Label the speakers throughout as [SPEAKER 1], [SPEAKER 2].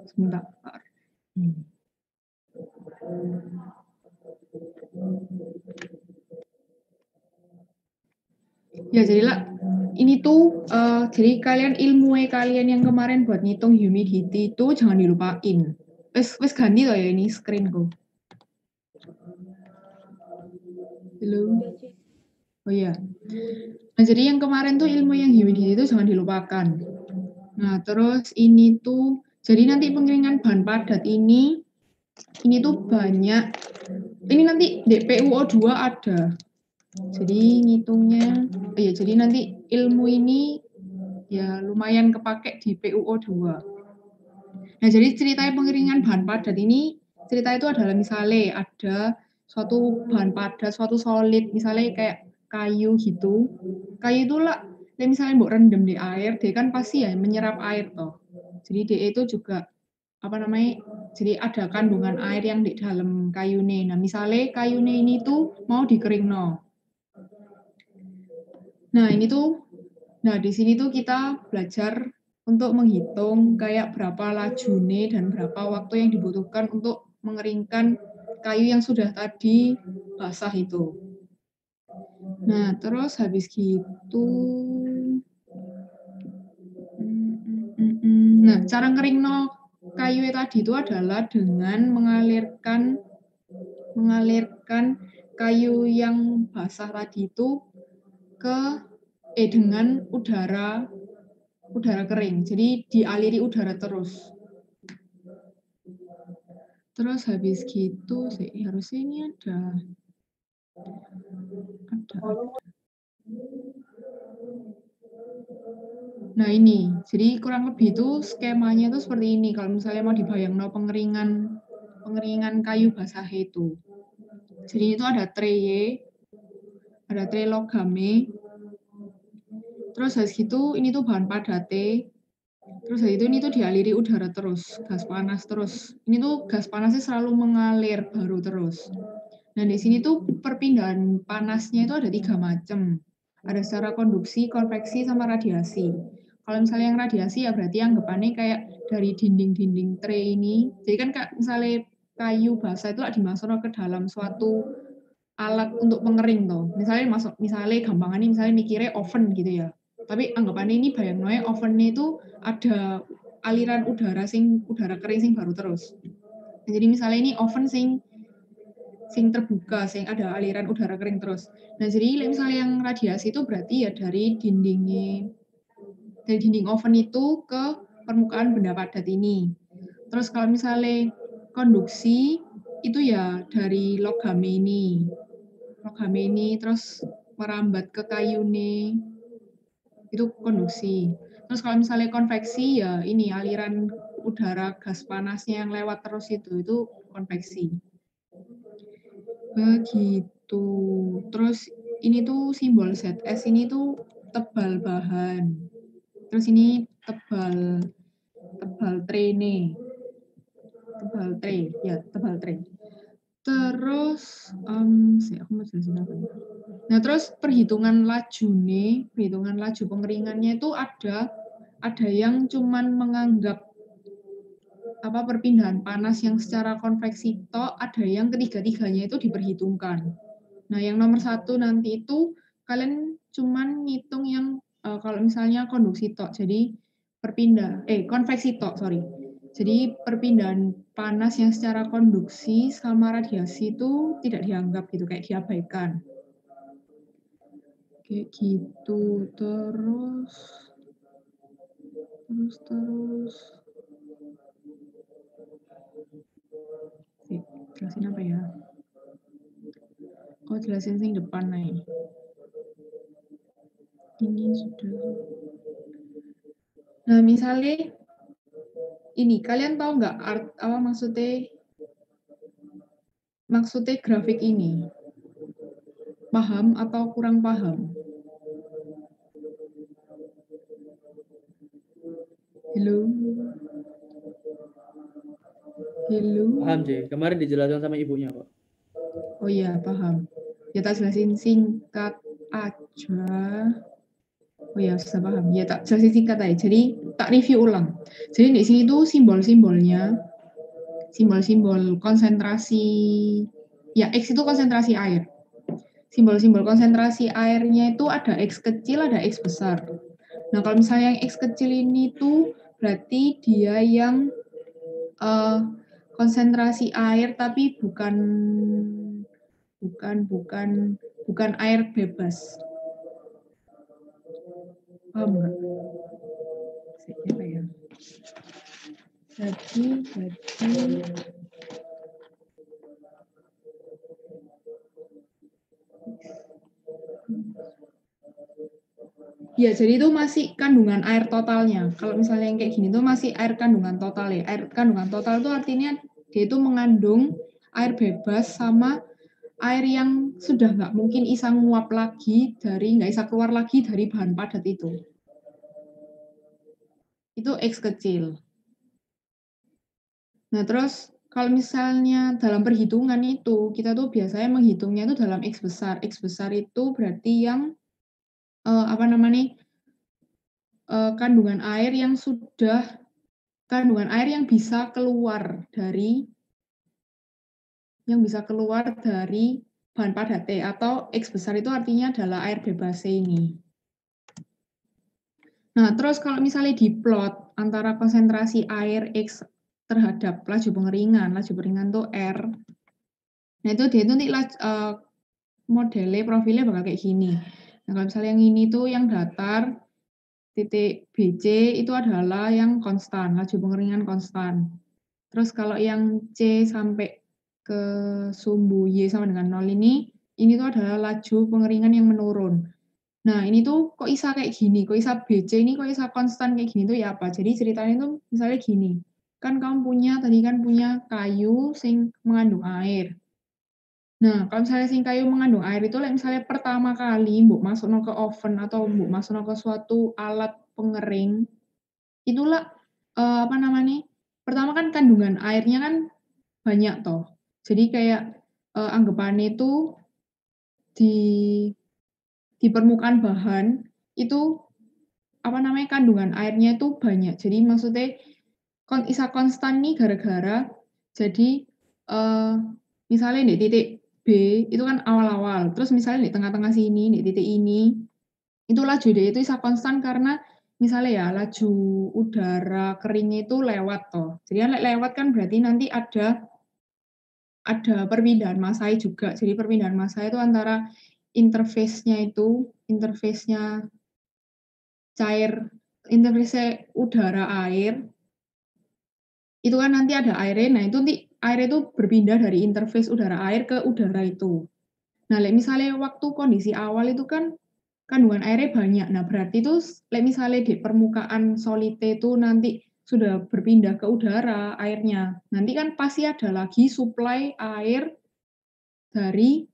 [SPEAKER 1] Sebentar. Ya jadilah ini tuh jadi kalian kalian yang kemarin buat ngitung humidity itu jangan dilupain. Wes ganti loh ya ini screenku. Halo. Oh iya. Nah jadi yang kemarin tuh ilmu yang humidity itu jangan dilupakan. Nah terus ini tuh jadi nanti pengeringan bahan padat ini tuh banyak. Ini nanti DPUO2 ada. Jadi ngitungnya, ya jadi nanti ilmu ini ya lumayan kepake di PUO2. Nah jadi ceritanya pengeringan bahan padat ini, cerita itu adalah misalnya ada suatu bahan padat, suatu solid, misalnya kayak kayu gitu. Kayu itu lah, misalnya mau rendam di air, dia kan pasti ya menyerap air toh. Jadi dia itu juga apa namanya? Jadi ada kandungan air yang di dalam kayune. Nah misalnya kayune ini tuh mau dikeringno. Nah, di sini tuh kita belajar untuk menghitung kayak berapa lajune dan berapa waktu yang dibutuhkan untuk mengeringkan kayu yang sudah tadi basah itu. Nah, terus habis gitu nah, cara ngeringno kayu tadi itu adalah dengan mengalirkan kayu yang basah tadi itu dengan udara kering. Jadi dialiri udara terus. Terus habis gitu sih harusnya ini ada. Nah ini, jadi kurang lebih itu skemanya itu seperti ini. Kalau misalnya mau dibayangno pengeringan kayu basah itu. Jadi itu ada tray logame. Terus habis gitu ini tuh bahan padate. Terus habis itu ini tuh dialiri udara terus, gas panas terus. Ini tuh gas panasnya selalu mengalir baru terus. Nah di sini tuh perpindahan panasnya itu ada 3 macam. Ada secara konduksi, konveksi, sama radiasi. Kalau misalnya yang radiasi ya berarti anggapannya kayak dari dinding-dinding tray ini. Jadi kan misalnya kayu basah itu dimasukkan ke dalam suatu alat untuk pengering toh. Misalnya gampangannya misalnya mikirnya oven gitu ya. Tapi anggapannya ini bayangnya ovennya itu ada aliran udara kering sing baru terus. Nah, jadi misalnya ini oven sing terbuka, sing ada aliran udara kering terus. Nah, jadi misalnya yang radiasi itu berarti ya dari dinding oven itu ke permukaan benda padat ini. Terus kalau misalnya konduksi itu ya dari logame ini terus merambat ke kayu nih, itu konduksi. Terus kalau misalnya konveksi ya ini aliran udara gas panasnya yang lewat terus itu konveksi. Begitu. Terus ini tuh simbol ZS ini tuh tebal bahan. Terus ini tebal tray nih. Tebal tray. Terus aku mau jelasin apa ya? Nah, terus perhitungan laju pengeringannya itu ada yang cuman menganggap perpindahan panas yang secara konveksi toh, ada yang ketiga-tiganya itu diperhitungkan. Nah, yang nomor 1 nanti itu kalian cuman ngitung yang kalau misalnya konduksi toh, jadi konveksi toh, sorry. Jadi perpindahan panas yang secara konduksi sama radiasi itu tidak dianggap gitu, kayak diabaikan. Kayak gitu, terus jelasin apa ya? Jelasin sing depan nih. Ini sudah. Nah, misalnya ini, kalian tahu nggak apa maksudnya grafik ini? Paham atau kurang paham? Halo?
[SPEAKER 2] Paham, J. Kemarin dijelaskan sama ibunya, kok.
[SPEAKER 1] Oh iya, paham. Ya, tak jelasin singkat aja. Oh ya, susah paham. Ya, tak jelasin singkat aja. Jadi, tak review ulang. Jadi di sini tuh simbol-simbolnya, simbol-simbol konsentrasi, ya X itu konsentrasi air. Simbol-simbol konsentrasi airnya itu ada X kecil, ada X besar. Nah, kalau misalnya yang X kecil ini tuh berarti dia yang konsentrasi air tapi bukan air bebas. Paham nggak? Apa ya? Jadi ya, jadi itu masih kandungan air totalnya. Kalau misalnya yang kayak gini tuh masih air kandungan total ya. Air kandungan total itu artinya dia itu mengandung air bebas sama air yang sudah nggak mungkin bisa nguap lagi nggak bisa keluar lagi dari bahan padat itu. Itu X kecil. Nah, terus kalau misalnya dalam perhitungan itu, kita tuh biasanya menghitungnya itu dalam X besar. X besar itu berarti yang kandungan air yang bisa keluar dari bahan padat T, atau X besar itu artinya adalah air bebas ini. Nah, terus kalau misalnya diplot antara konsentrasi air X terhadap laju pengeringan tuh R. Nah, itu dia itu nanti modelnya, profilnya bakal kayak gini. Nah, kalau misalnya yang ini tuh yang datar, titik BC itu adalah yang konstan, laju pengeringan konstan. Terus kalau yang C sampai ke sumbu Y sama dengan 0 ini tuh adalah laju pengeringan yang menurun. Nah, ini tuh kok bisa kayak gini, kok bisa BC ini kok bisa konstan kayak gini tuh ya apa? Jadi ceritanya tuh misalnya gini, kan kamu tadi punya kayu sing mengandung air. Nah, kalau misalnya sing kayu mengandung air itu misalnya pertama kali mbok masukno ke oven atau mbok masukno ke suatu alat pengering, itulah pertama kan kandungan airnya kan banyak toh. Jadi kayak anggapannya itu di permukaan bahan itu kandungan airnya itu banyak. Jadi maksudnya bisa konstan nih gara-gara jadi misalnya di titik B itu kan awal-awal, terus misalnya di tengah-tengah sini di titik ini itu laju dia itu bisa konstan karena misalnya ya laju udara keringnya itu lewat toh. Jadi kan lewat kan berarti nanti ada perpindahan massa juga. Jadi perpindahan massa itu antara interface-nya udara air itu kan nanti ada airnya. Nah, itu nanti air itu berpindah dari interface udara air ke udara itu. Nah, misalnya waktu kondisi awal itu kan kandungan airnya banyak. Nah, berarti itu misalnya di permukaan solid itu nanti sudah berpindah ke udara airnya. Nanti kan pasti ada lagi suplai air dari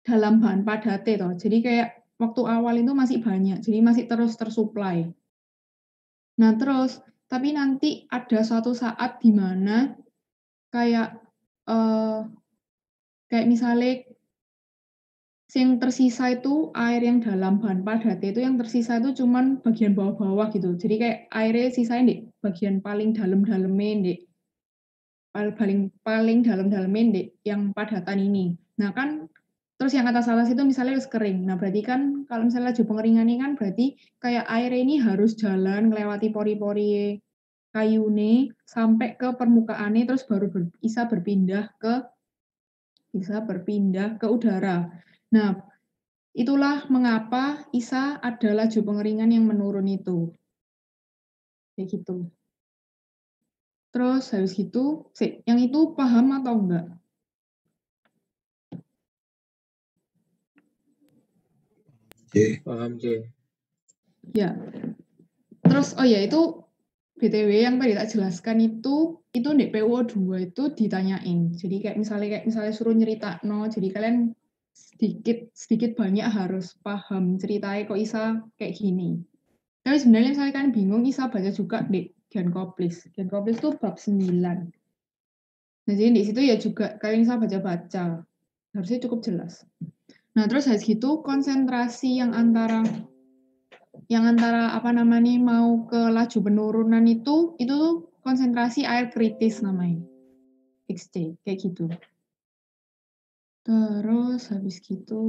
[SPEAKER 1] dalam bahan padat toh. Jadi kayak waktu awal itu masih banyak, jadi masih terus tersuplai. Nah, terus tapi nanti ada suatu saat di mana kayak misalnya yang tersisa itu air yang dalam bahan padat itu yang tersisa itu cuman bagian bawah-bawah gitu. Jadi kayak airnya sisanya di bagian paling dalam-dalamnya paling dalam-dalamnya yang padatan ini. Nah, kan terus yang atas-atas itu misalnya harus kering. Nah, berarti kan kalau misalnya laju pengeringan ini kan berarti kayak air ini harus jalan melewati pori-pori kayune sampai ke permukaannya terus baru bisa berpindah ke udara. Nah, itulah mengapa bisa ada laju pengeringan yang menurun itu. Kayak gitu. Terus habis gitu, yang itu paham atau enggak?
[SPEAKER 2] Paham, C.
[SPEAKER 1] Ya. Terus itu BTW yang tadi tak jelaskan itu di PUO 2 itu ditanyain. Jadi kayak misalnya suruh nyerita jadi kalian sedikit banyak harus paham ceritanya kok Isa kayak gini. Tapi sebenarnya misalnya kalian bingung, Isa baca juga di Genkoplis. Genkoplis itu bab 9. Nah, jadi di situ ya juga kalian bisa baca-baca. Harusnya cukup jelas. Nah, terus habis gitu konsentrasi yang antara yang antara apa namanya mau ke laju penurunan itu tuh konsentrasi air kritis namanya. XC kayak gitu. Terus habis gitu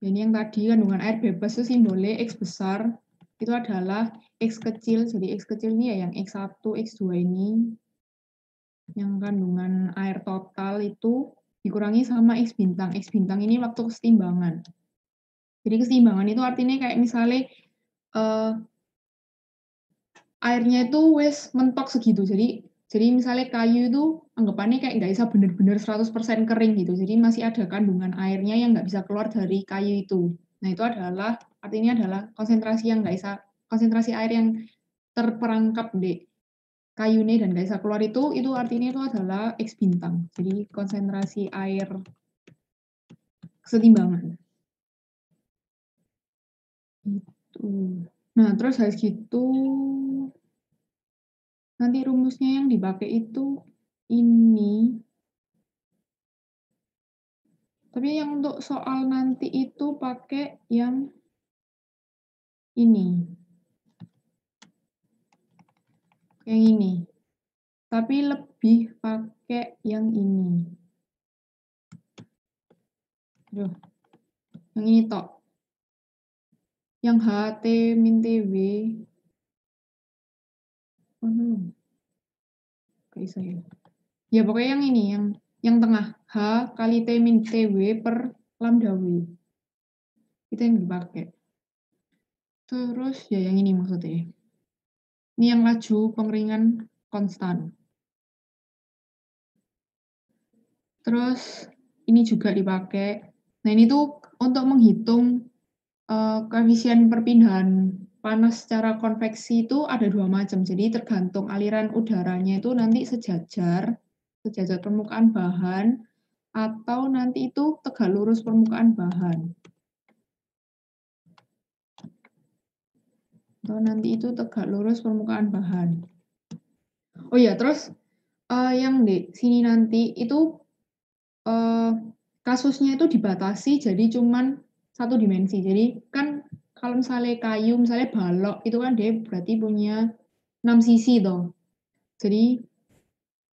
[SPEAKER 1] ini yang tadi kandungan air bebas itu simbolnya X besar itu adalah X kecil. Jadi X kecil ini ya yang X1, X2 ini. Yang kandungan air total itu dikurangi sama X bintang. X bintang ini waktu kesetimbangan. Jadi kesetimbangan itu artinya kayak misalnya airnya itu wes mentok segitu. Jadi misalnya kayu itu anggapannya kayak nggak bisa bener-bener 100% kering gitu. Jadi masih ada kandungan airnya yang nggak bisa keluar dari kayu itu. Nah itu adalah artinya adalah konsentrasi yang nggak bisa konsentrasi air yang terperangkap di kayunya dan nggak bisa keluar itu artinya itu adalah X bintang. Jadi konsentrasi air kesetimbangan. Gitu. Nah terus habis gitu nanti rumusnya yang dipakai itu ini. Tapi yang untuk soal nanti itu pakai yang ini. Yang ini. Tapi lebih pakai yang ini. Aduh. Yang ini tok. Yang HT min TW. Oh no. Gak bisa ya. Ya pokoknya yang ini, yang tengah. H kali T min TW per lambda W. Itu yang dipakai. Terus ya yang ini maksudnya. Ini yang laju pengeringan konstan. Terus ini juga dipakai. Nah ini tuh untuk menghitung koefisien perpindahan panas secara konveksi itu ada 2 macam. Jadi tergantung aliran udaranya itu nanti sejajar permukaan bahan atau nanti itu tegak lurus permukaan bahan. Atau nanti itu tegak lurus permukaan bahan. Oh ya, terus yang di sini nanti itu kasusnya itu dibatasi jadi cuman satu dimensi. Jadi kan kalau misalnya kayu, misalnya balok itu kan dia berarti punya 6 sisi toh. Jadi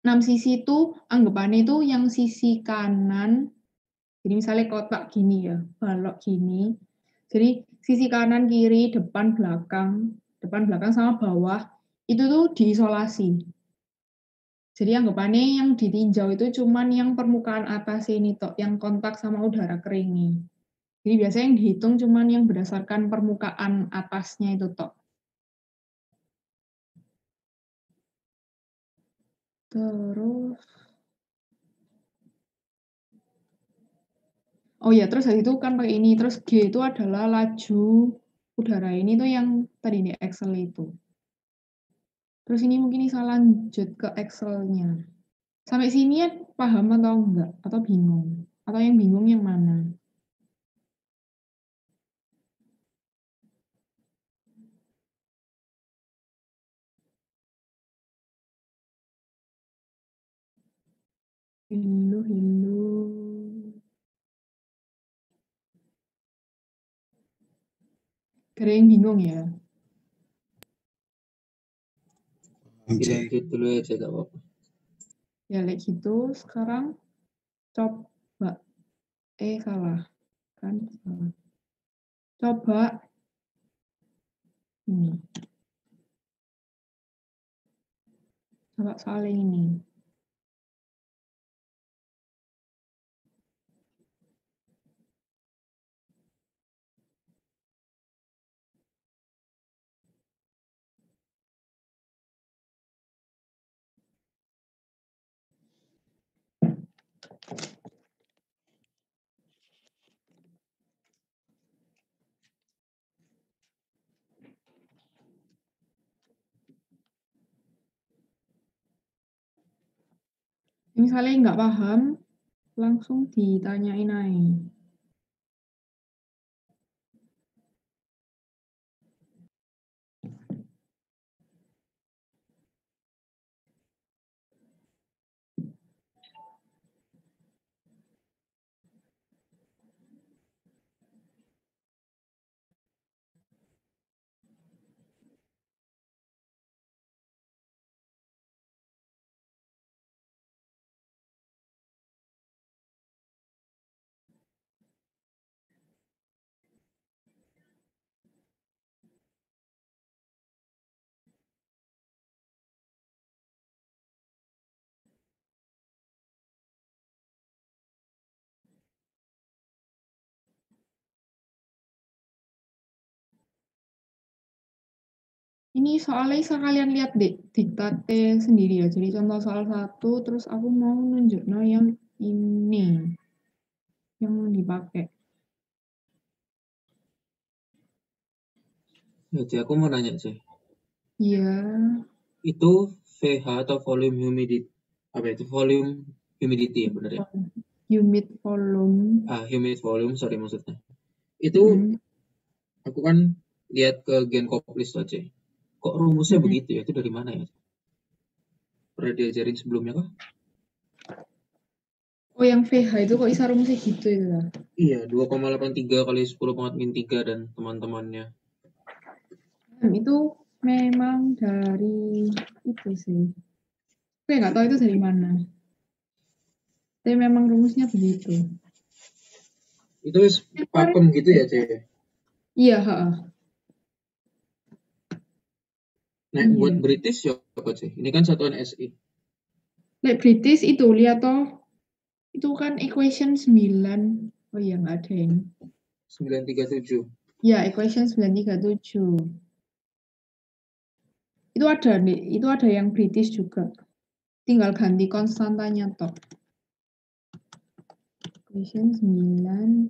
[SPEAKER 1] 6 sisi itu anggapannya itu yang sisi kanan. Jadi misalnya kotak gini ya, balok gini. Jadi sisi kanan, kiri, depan, belakang sama bawah itu tuh diisolasi. Jadi anggapannya yang ditinjau itu cuman yang permukaan atas ini tok, yang kontak sama udara kering nih. Jadi biasanya yang dihitung cuman yang berdasarkan permukaan atasnya itu tok. Terus oh ya, terus habis itu kan pakai ini, terus G itu adalah laju udara ini tuh yang tadi di Excel itu. Terus ini mungkin bisa lanjut ke Excel-nya. Sampai sini ya paham atau enggak? Atau bingung? Atau yang bingung yang mana? Hello. Ada yang bingung ya?
[SPEAKER 2] Dilanjut dulu aja gak apa-apa.
[SPEAKER 1] Ya kayak gitu. Sekarang coba. Salah. Kan salah. Coba ini. Coba soal yang ini. Misalnya nggak paham, langsung ditanyain aja. Ini soalnya bisa kalian lihat diktate sendiri ya. Jadi contoh soal 1, terus aku mau nunjuk yang ini. Yang dipakai.
[SPEAKER 3] Ya, Ci, aku mau nanya, Ci.
[SPEAKER 1] Iya.
[SPEAKER 3] Itu VH atau volume humidity? Apa itu? Volume humidity ya, benar ya?
[SPEAKER 1] Humid volume.
[SPEAKER 3] Humid volume, sorry maksudnya. Itu aku kan lihat ke Genkoplis aja. Kok rumusnya begitu ya? Itu dari mana ya? Pernah diajarin sebelumnya kah?
[SPEAKER 1] Oh, yang VH itu kok bisa rumusnya gitu itu lah?
[SPEAKER 3] Iya, 2,83 kali 10⁻³ dan teman-temannya.
[SPEAKER 1] Itu memang dari itu sih. Aku nggak tahu itu dari mana. Tapi memang rumusnya begitu.
[SPEAKER 3] Itu pakem gitu ya, Cek?
[SPEAKER 1] Iya,
[SPEAKER 3] Nah, buat British ya apa, Cek? Ini kan satuan SI.
[SPEAKER 1] British itu, lihat toh. Itu kan equation 9. Oh iya, nggak ada ini.
[SPEAKER 3] 937.
[SPEAKER 1] Ya, equation 937. Itu ada yang British juga. Tinggal ganti konstantanya toh. Equation 9.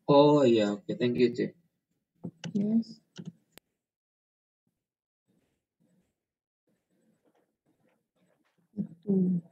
[SPEAKER 3] Oh iya, oke. Thank you, Cek.
[SPEAKER 1] Yes. Itu.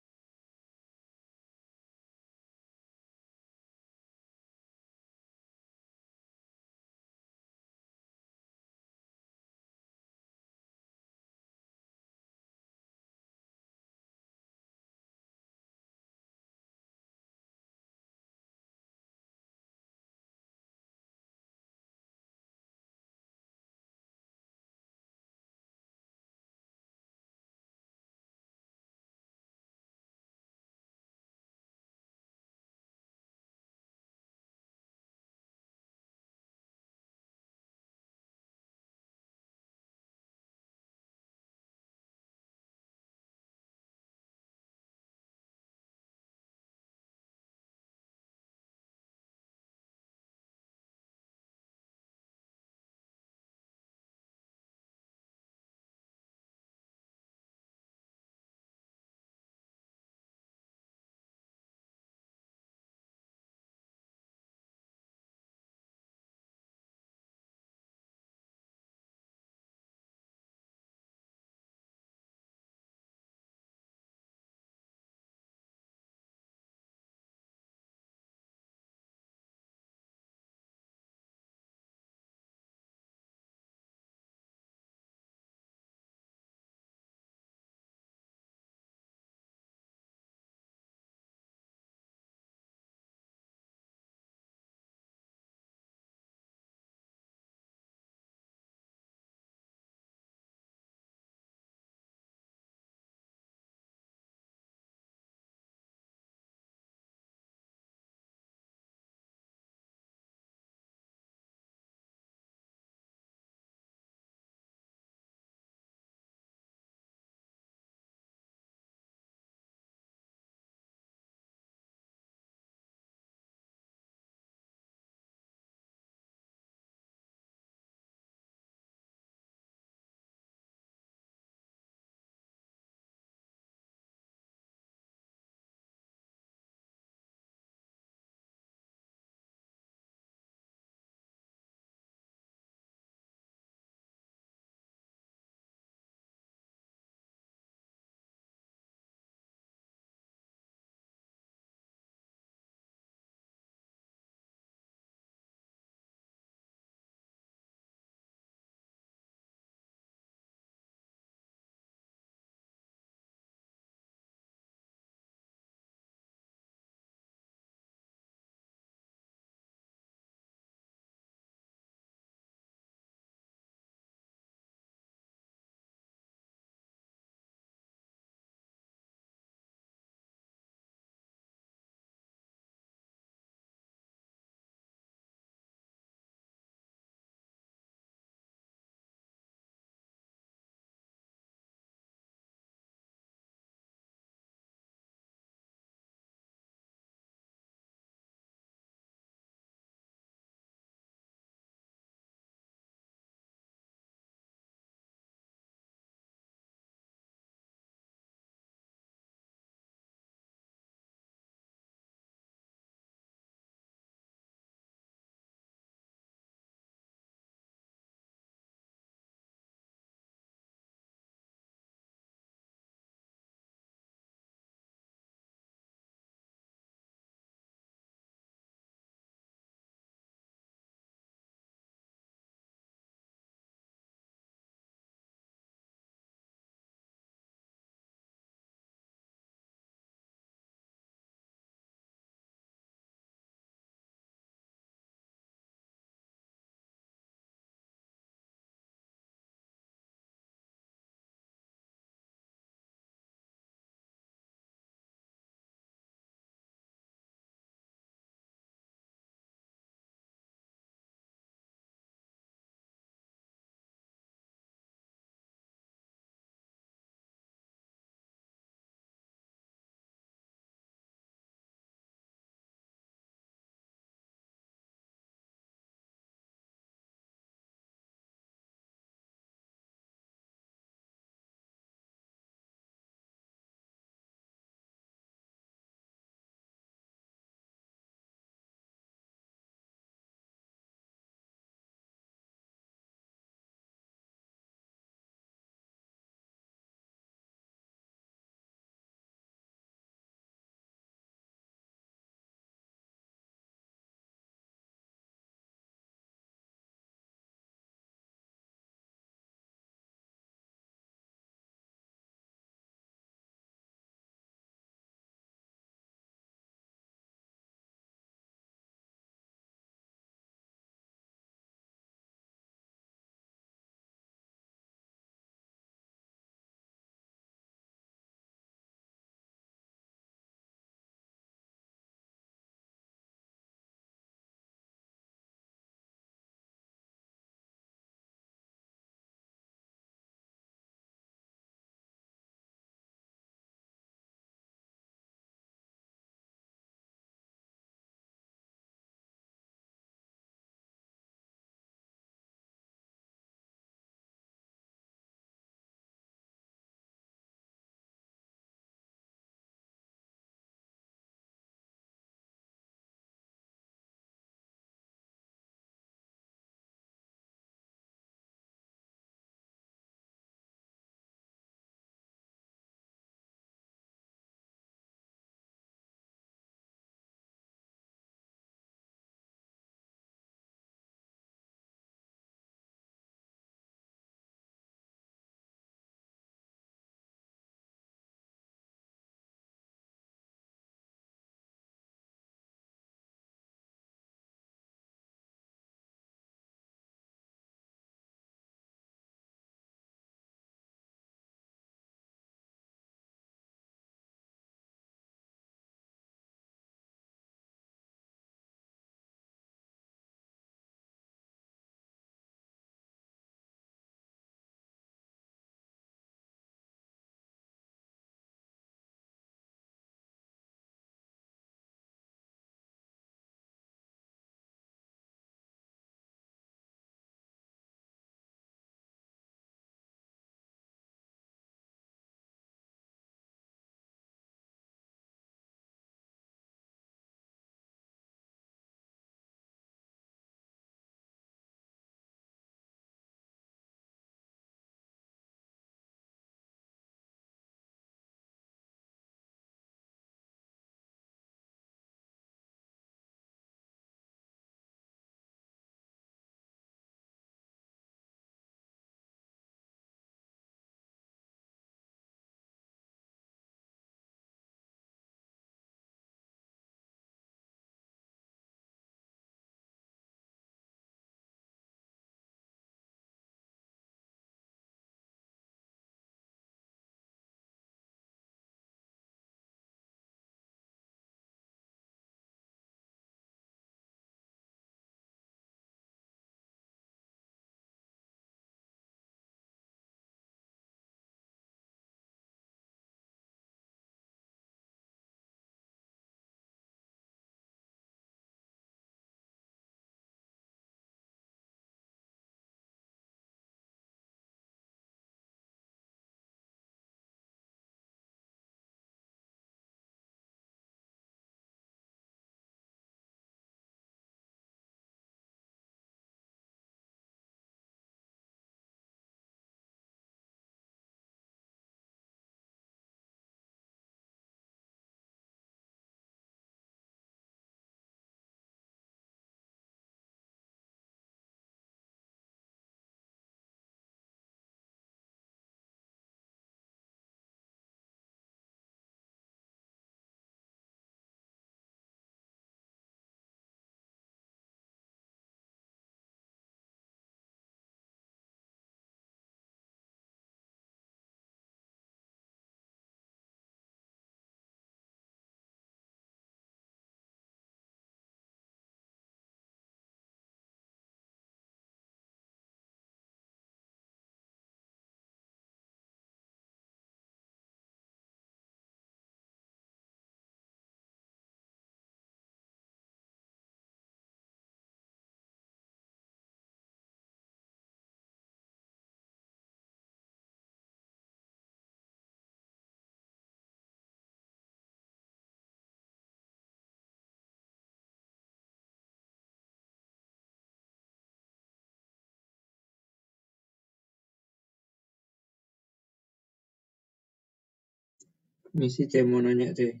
[SPEAKER 3] Misi C mau nanya C.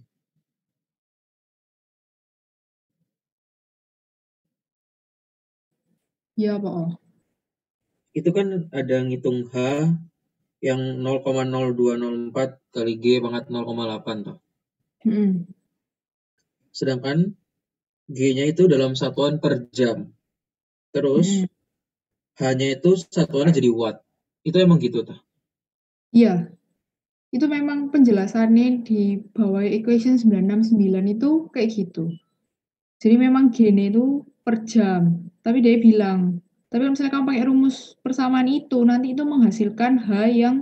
[SPEAKER 1] Ya, Pak. Oh.
[SPEAKER 3] Itu kan ada ngitung H yang 0,0204 kali G pangkat 0,8 toh. Sedangkan G-nya itu dalam satuan per jam. Terus H-nya itu satuannya jadi watt. Itu emang gitu toh?
[SPEAKER 1] Iya. Itu memang penjelasannya di bawah equation 969 itu kayak gitu. Jadi memang G-nya itu per jam. Tapi dia bilang, tapi kalau misalnya kamu pakai rumus persamaan itu, nanti itu menghasilkan H yang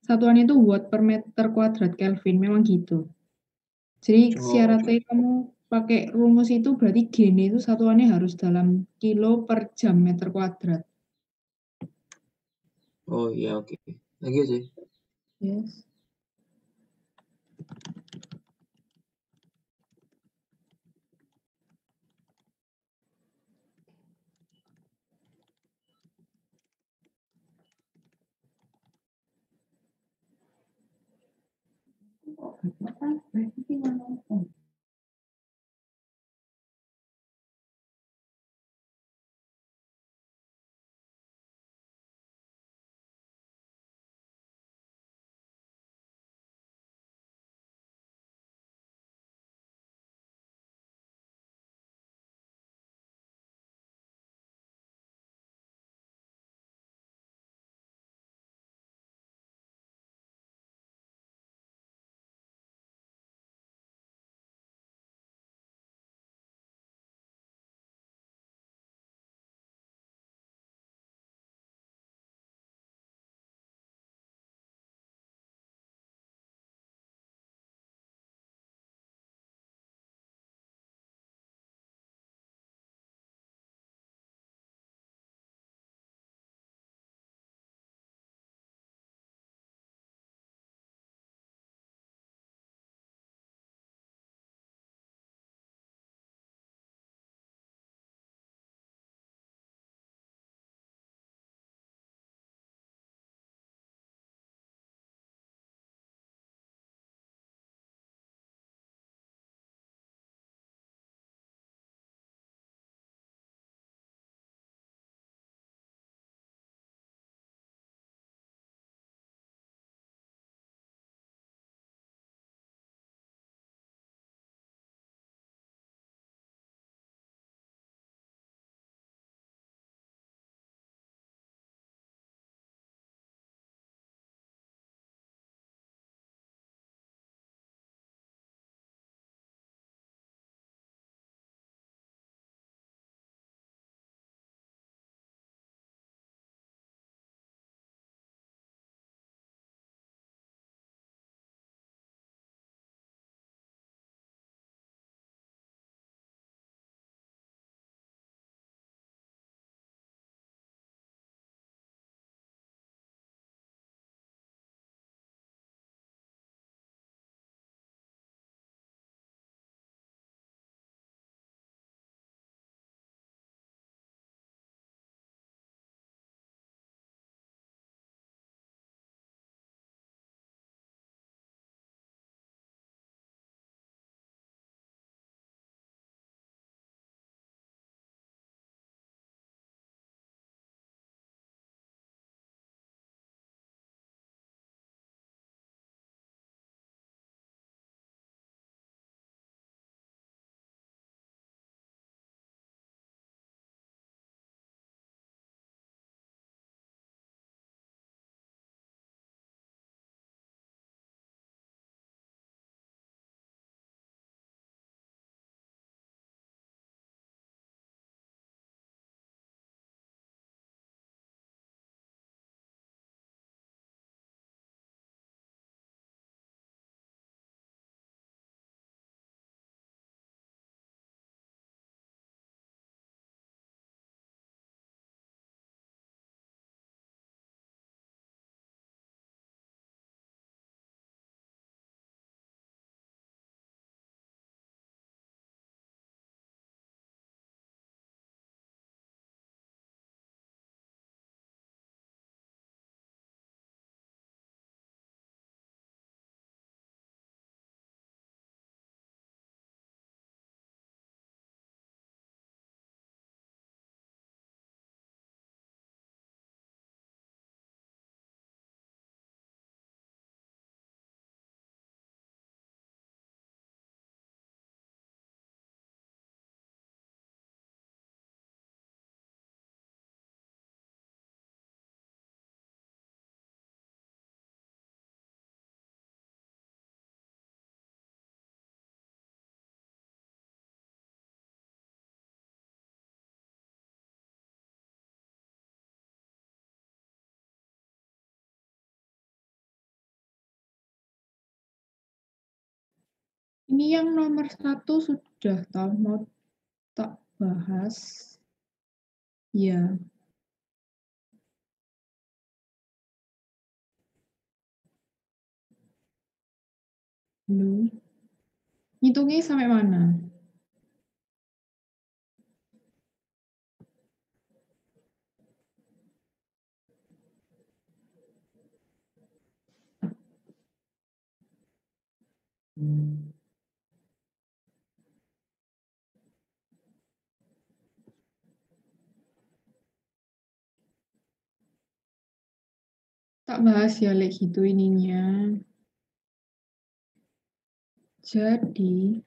[SPEAKER 1] satuannya itu watt per meter kuadrat Kelvin. Memang gitu. Jadi syaratnya kamu pakai rumus itu berarti G-nya itu satuannya harus dalam kilo per jam meter kuadrat.
[SPEAKER 3] Oh iya, oke. Lagi sih.
[SPEAKER 1] Yes. Ini yang nomor 1 sudah mau tak bahas. Ya. Ngitungnya sampai mana? Tak bahas ya lek gitu ininya. Jadi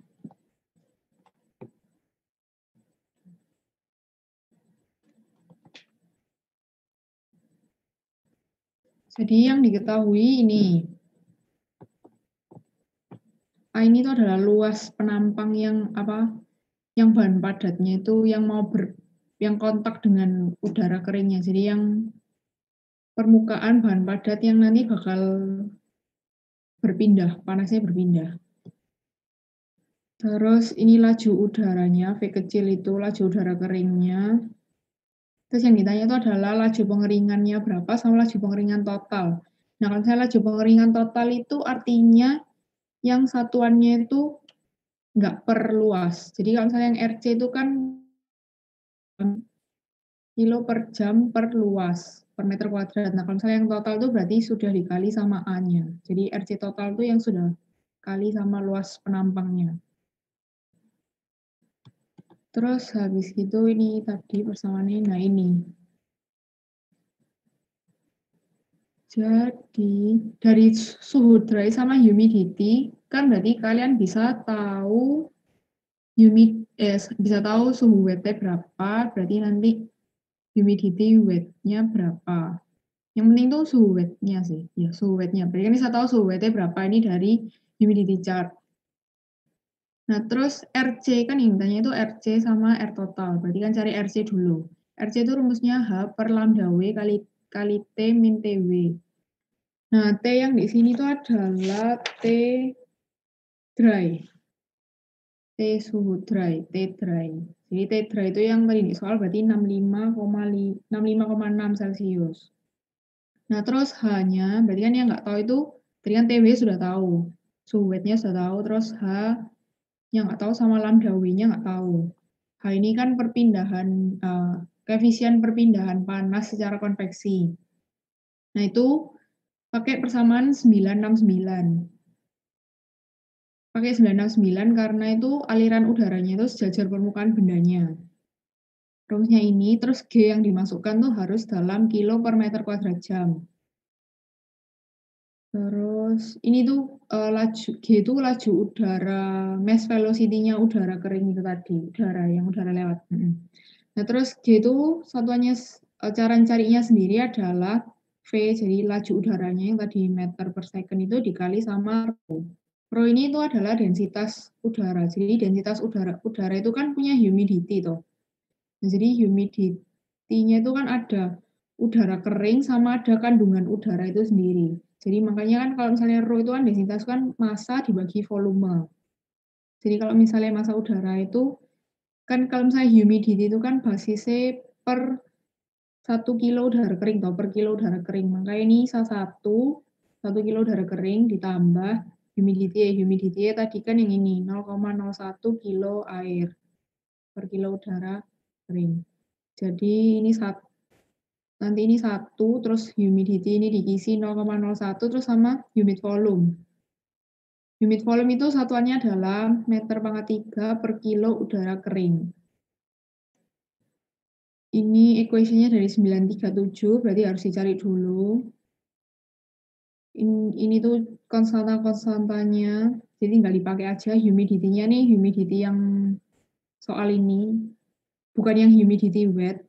[SPEAKER 1] yang diketahui ini. A ini tuh adalah luas penampang yang yang bahan padatnya itu yang yang kontak dengan udara keringnya. Jadi yang permukaan bahan padat yang nanti bakal berpindah, panasnya berpindah. Terus ini laju udaranya, V kecil itu laju udara keringnya. Terus yang ditanya itu adalah laju pengeringannya berapa sama laju pengeringan total. Nah, kalau misalnya laju pengeringan total itu artinya yang satuannya itu nggak per luas. Jadi kalau misalnya yang RC itu kan kilo per jam per luas, per meter kuadrat. Nah, kalau misalnya yang total itu berarti sudah dikali sama A-nya. Jadi RC total itu yang sudah kali sama luas penampangnya. Terus habis itu ini tadi persamaannya, nah ini. Jadi dari suhu dry sama humidity kan berarti kalian bisa tahu bisa tahu suhu wetnya berapa, berarti nanti humidity wetnya berapa. Yang penting tuh suhu wetnya sih, ya suhu wetnya. Berarti kan bisa tahu suhu wetnya berapa ini dari humidity chart. Nah terus RC kan intinya itu RC sama R total, berarti kan cari RC dulu. RC itu rumusnya H per lambda W kali T min TW. Nah, T yang di sini itu adalah T dry. T suhu dry, T dry. Jadi T dry itu yang tadi di soal berarti 65,6 Celcius. Nah, terus H-nya, berarti kan yang nggak tahu itu, tadi kan TW sudah tahu. Suhu wetnya sudah tahu, terus H yang nggak tahu sama lambda W-nya nggak tahu. H ini kan perpindahan, koefisien perpindahan panas secara konveksi. Nah, itu pakai persamaan 969. Pakai 969 karena itu aliran udaranya itu sejajar permukaan bendanya. Rumusnya ini, terus G yang dimasukkan tuh harus dalam kilo per meter kuadrat jam. Terus ini tuh laju G itu laju udara, mass velocity-nya udara kering itu tadi, yang udara lewat. Nah terus G itu satuannya, cara carinya sendiri adalah V, jadi laju udaranya yang tadi meter per second itu dikali sama rho. Rho ini itu adalah densitas udara. Jadi densitas udara itu kan punya humidity toh. Nah, jadi humidity-nya itu kan ada udara kering sama ada kandungan udara itu sendiri. Jadi makanya kan kalau misalnya rho itu kan densitas kan massa dibagi volume. Jadi kalau misalnya massa udara itu kan kalau misalnya humidity itu kan basisnya per 1 kilo udara kering atau per kilo udara kering. Makanya ini salah 1 kilo udara kering ditambah humidity tadi kan yang ini 0,01 kilo air per kilo udara kering. Jadi ini nanti ini 1 terus humidity ini diisi 0,01 terus sama humid volume. Humid volume itu satuannya adalah meter pangkat 3 per kilo udara kering. Ini equation-nya dari 937, berarti harus dicari dulu. Ini tuh konstanta-konstantanya, jadi tinggal dipakai aja humidity-nya nih, humidity yang soal ini, bukan yang humidity wet.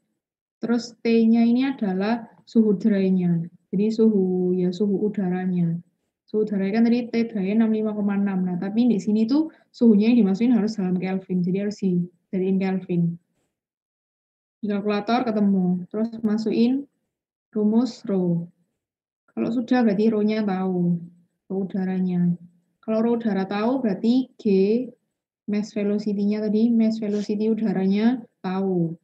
[SPEAKER 1] Terus T-nya ini adalah suhu dry-nya, jadi suhu udaranya. Suhu udaranya kan tadi T dry-nya 65,6, nah tapi di sini tuh suhunya yang dimasukin harus dalam Kelvin, jadi harus dijadiin Kelvin. Di kalkulator ketemu, terus masukin rumus rho. Kalau sudah berarti rho-nya tahu, rho udaranya. Kalau udara tahu berarti G mass velocity-nya tadi, mass velocity udaranya tahu.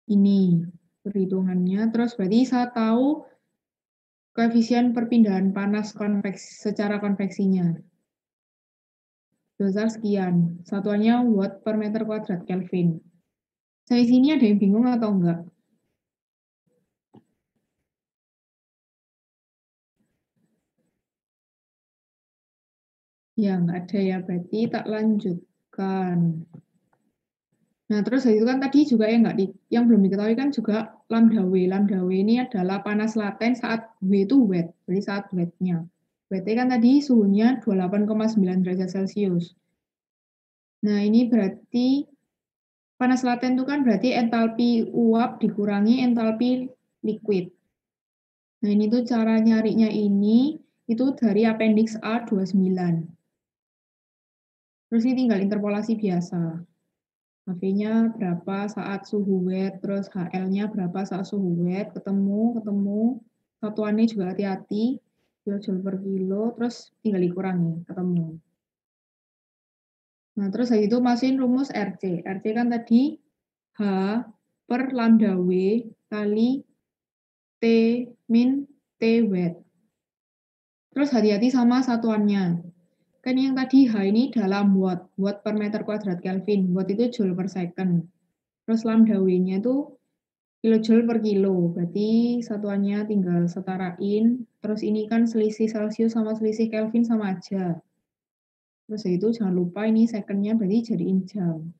[SPEAKER 1] Ini perhitungannya. Terus berarti saya tahu koefisien perpindahan panas secara konveksinya. Besar sekian. Satuannya watt per meter kuadrat Kelvin. Saya sini ada yang bingung atau enggak? Ya, enggak ada ya. Berarti tak lanjutkan. Nah, terus itu kan tadi juga yang belum diketahui kan juga lambda W. Lambda W ini adalah panas laten saat W itu wet, jadi saat wetnya. Wetnya kan tadi suhunya 28,9 derajat Celcius. Nah, ini berarti panas laten itu kan berarti entalpi uap dikurangi entalpi liquid. Nah, ini tuh cara nyarinya ini itu dari appendix A29. Terus ini tinggal interpolasi biasa. HV-nya berapa saat suhu wet, terus HL-nya berapa saat suhu wet, ketemu, satuannya juga hati-hati, kilojoule per kilo, terus tinggal dikurangi, ketemu. Nah, terus dari itu masukin rumus RC. RC kan tadi H per lambda W kali T min T wet. Terus hati-hati sama satuannya. Kan yang tadi H ini dalam watt per meter kuadrat Kelvin. Watt itu joule per second. Terus lambda W-nya itu kilojoule per kilo, berarti satuannya tinggal setarain. Terus ini kan selisih Celcius sama selisih Kelvin sama aja. Terus itu jangan lupa ini second-nya berarti jadiin jam.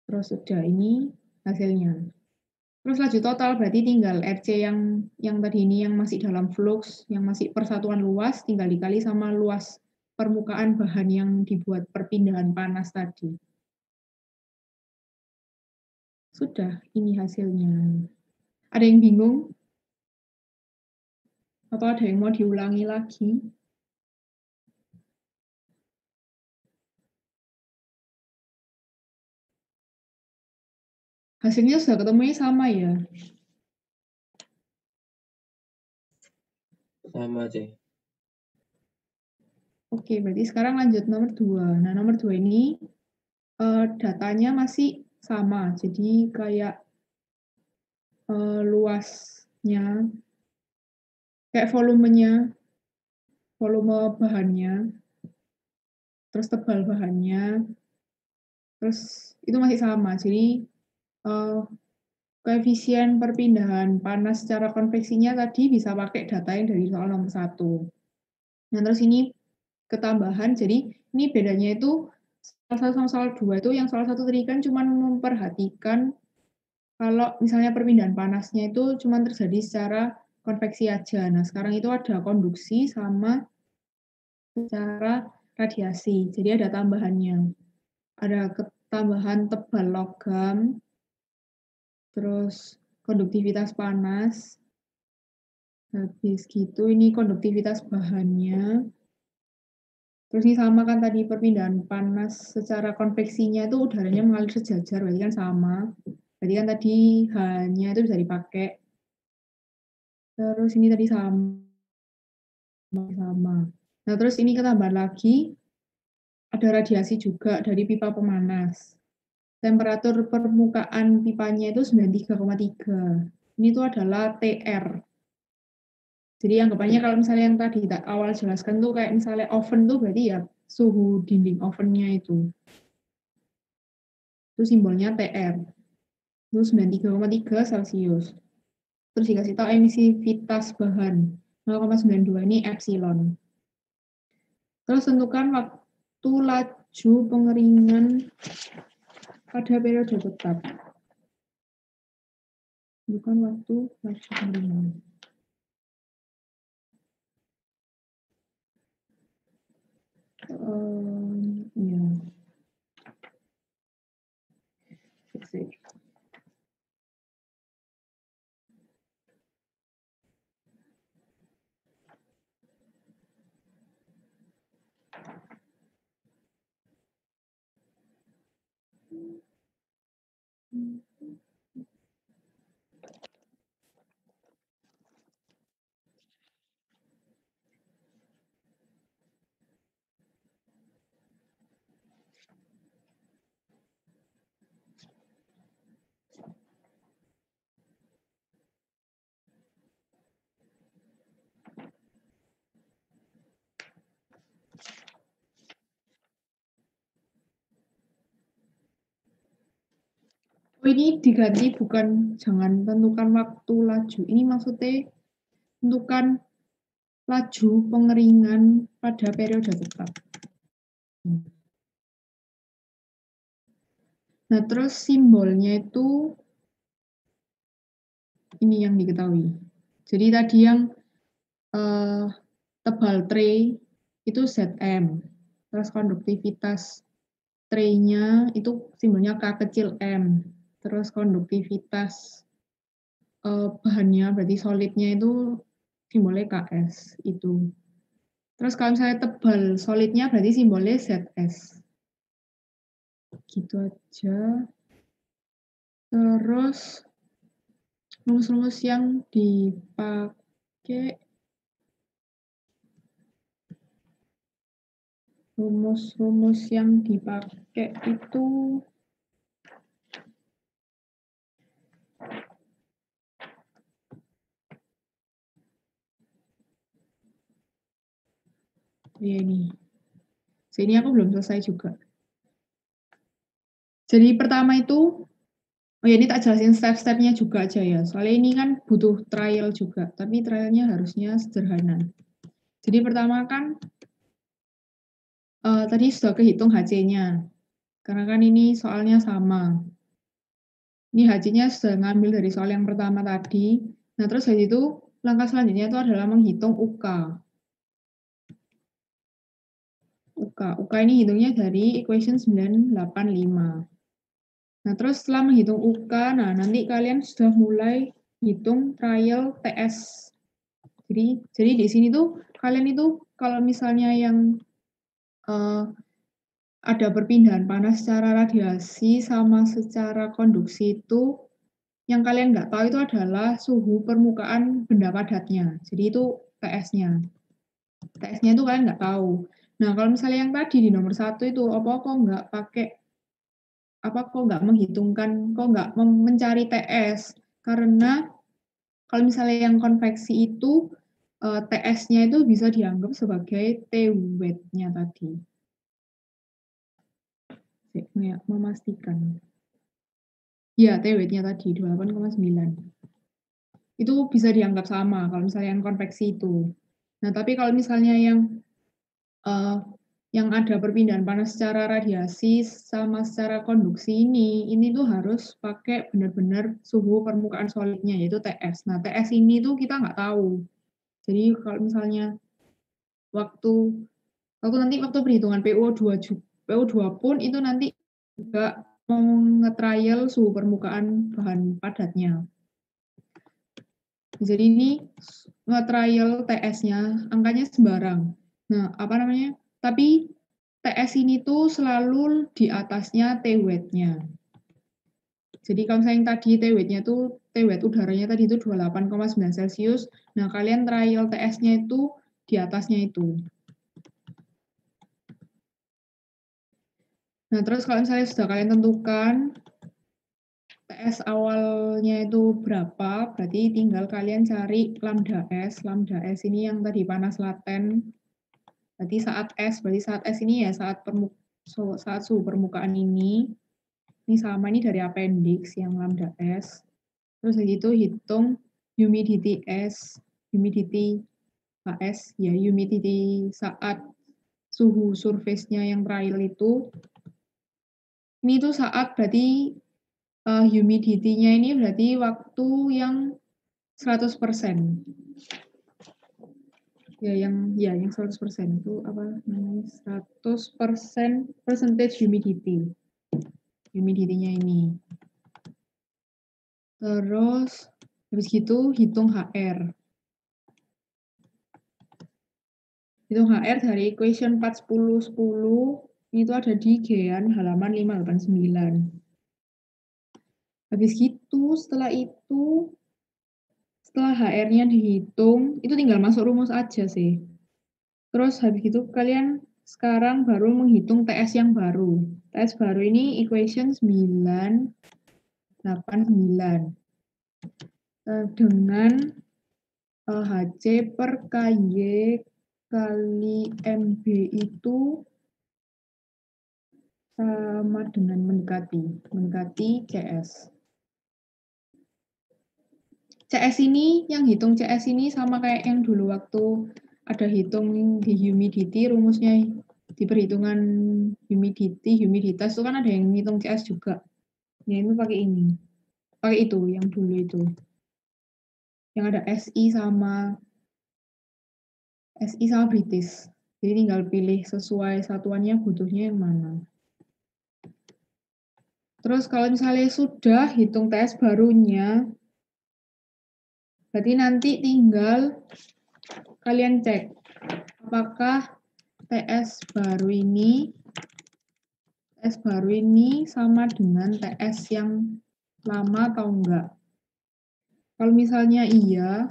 [SPEAKER 1] Terus sudah ini hasilnya. Terus laju total berarti tinggal RC yang tadi ini yang masih dalam flux, yang masih persatuan luas, tinggal dikali sama luas permukaan bahan yang dibuat perpindahan panas tadi. Sudah, ini hasilnya. Ada yang bingung? Atau ada yang mau diulangi lagi? Hasilnya sudah ketemunya sama ya?
[SPEAKER 3] Sama aja.
[SPEAKER 1] Oke, berarti sekarang lanjut nomor 2. Nah, nomor 2 ini datanya masih sama. Jadi kayak luasnya, kayak volumenya, volume bahannya, terus tebal bahannya, terus itu masih sama. Jadi koefisien perpindahan panas secara konveksinya tadi bisa pakai data yang dari soal nomor 1. Nah, terus ini ketambahan, jadi ini bedanya itu soal 1 sama soal 2 itu yang soal 1 tadi kan cuma memperhatikan kalau misalnya perpindahan panasnya itu cuma terjadi secara konveksi aja. Nah, sekarang itu ada konduksi sama secara radiasi. Jadi ada tambahannya. Ada tambahan tebal logam, terus konduktivitas panas. Habis gitu ini konduktivitas bahannya. Terus ini sama kan tadi perpindahan panas secara konveksinya itu udaranya mengalir sejajar, berarti kan sama. Berarti kan tadi H-nya itu bisa dipakai. Terus ini tadi sama. Nah, terus ini ketambahan lagi, ada radiasi juga dari pipa pemanas. Temperatur permukaan pipanya itu 93,3. Ini tuh adalah TR. Jadi anggapannya kalau misalnya yang tadi kita awal jelaskan tuh kayak misalnya oven tuh berarti ya suhu dinding ovennya itu. Itu simbolnya TR. Itu 93,3 Celcius. Terus dikasih tahu emisivitas bahan 0,92 ini epsilon. Terus tentukan waktu laju pengeringan pada periode tetap. Bukan waktu laju pengeringan. Ya. Fix. Ini diganti bukan jangan tentukan waktu laju. Ini maksudnya tentukan laju pengeringan pada periode tetap. Nah, terus simbolnya itu ini yang diketahui. Jadi tadi yang tebal tray itu Zm. Terus konduktivitas tray-nya itu simbolnya K kecil m. Terus konduktivitas bahannya berarti solidnya itu simbolnya Ks itu. Terus kalau misalnya tebal solidnya berarti simbolnya Zs. Gitu aja. Terus rumus-rumus yang dipakai, rumus-rumus yang dipakai itu ya ini. Sini aku belum selesai juga. Jadi pertama itu, oh ya ini tak jelasin step-stepnya juga aja ya. Soalnya ini kan butuh trial juga, tapi trialnya harusnya sederhana. Jadi pertama kan tadi sudah kehitung HC-nya. Karena kan ini soalnya sama. Ini HC-nya sudah ngambil dari soal yang pertama tadi. Nah terus dari itu langkah selanjutnya itu adalah menghitung UK. UK ini hitungnya dari equation 985. Nah, terus setelah menghitung UK, nah nanti kalian sudah mulai hitung trial TS. Jadi di sini tuh kalian itu kalau misalnya yang ada perpindahan panas secara radiasi sama secara konduksi itu yang kalian nggak tahu itu adalah suhu permukaan benda padatnya. Jadi itu TS-nya. TS-nya itu kalian nggak tahu. Nah, kalau misalnya yang tadi di nomor 1 itu, kok nggak menghitungkan, kok nggak mencari TS? Karena kalau misalnya yang konveksi itu, TS-nya itu bisa dianggap sebagai T-weight-nya tadi. Saya memastikan. Ya, T-weight-nya tadi, 28,9. Itu bisa dianggap sama kalau misalnya yang konveksi itu. Nah, tapi kalau misalnya yang ada perpindahan panas secara radiasi sama secara konduksi ini tuh harus pakai benar-benar suhu permukaan solidnya, yaitu TS. Nah, TS ini tuh kita nggak tahu. Jadi kalau misalnya waktu perhitungan PO2 pun itu nanti juga mau nge-trial suhu permukaan bahan padatnya. Jadi ini nge-trial TS-nya, angkanya sembarang. Nah, tapi TS ini tuh selalu di atasnya T-weight-nya. Jadi kalau misalnya yang tadi T-weight-nya tuh, T-weight udaranya tadi itu 28,9 Celcius, nah kalian trial TS-nya itu di atasnya itu. Nah, terus kalau misalnya sudah kalian tentukan TS awalnya itu berapa, berarti tinggal kalian cari lambda S. Lambda S ini yang tadi panas laten. Berarti saat S ini ya saat suhu permukaan ini. Ini sama ini dari appendix yang lambda S. Terus begitu hitung humidity S, humidity HS, ya humidity saat suhu surface-nya yang trial itu. Ini tuh saat berarti humidity-nya ini berarti waktu yang 100%. Yang 100% itu apa namanya? 100% percentage humidity. Humidity-nya ini. Terus habis gitu hitung HR. Hitung HR dari equation 41010 itu ada di Gian halaman 589. Habis gitu setelah HR-nya dihitung, itu tinggal masuk rumus aja sih. Terus habis itu kalian sekarang baru menghitung TS yang baru. TS baru ini equation 989. Dengan HC per KY kali MB itu sama dengan mendekati CS. CS ini, yang hitung CS ini sama kayak yang dulu waktu ada hitung di humidity, rumusnya di perhitungan humiditas itu kan ada yang ngitung CS juga. Ya itu pakai ini. Pakai itu, yang dulu itu. Yang ada SI sama British. Jadi tinggal pilih sesuai satuannya butuhnya yang mana. Terus kalau misalnya sudah hitung TS barunya, berarti nanti tinggal kalian cek apakah TS baru ini sama dengan TS yang lama atau enggak. Kalau misalnya iya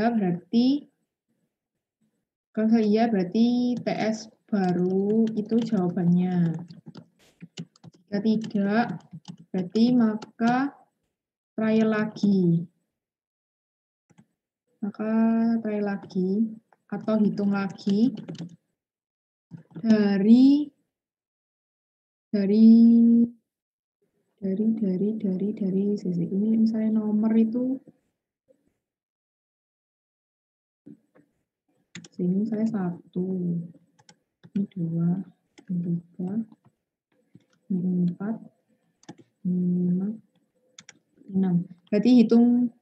[SPEAKER 1] berarti TS baru itu jawabannya. Jika tidak, berarti maka trial lagi. Atau hitung lagi dari sisi ini, misalnya nomor itu sini misalnya 1, ini 2, ini 3, ini 4, ini 5, 6. Berarti hitung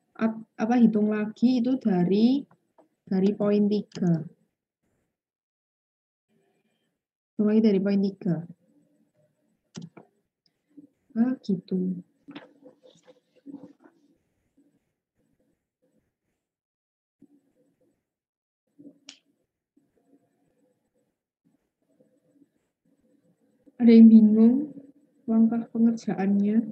[SPEAKER 1] lagi itu dari poin 3. Hitung lagi dari poin 3. Gitu. Ada yang bingung langkah pengerjaannya?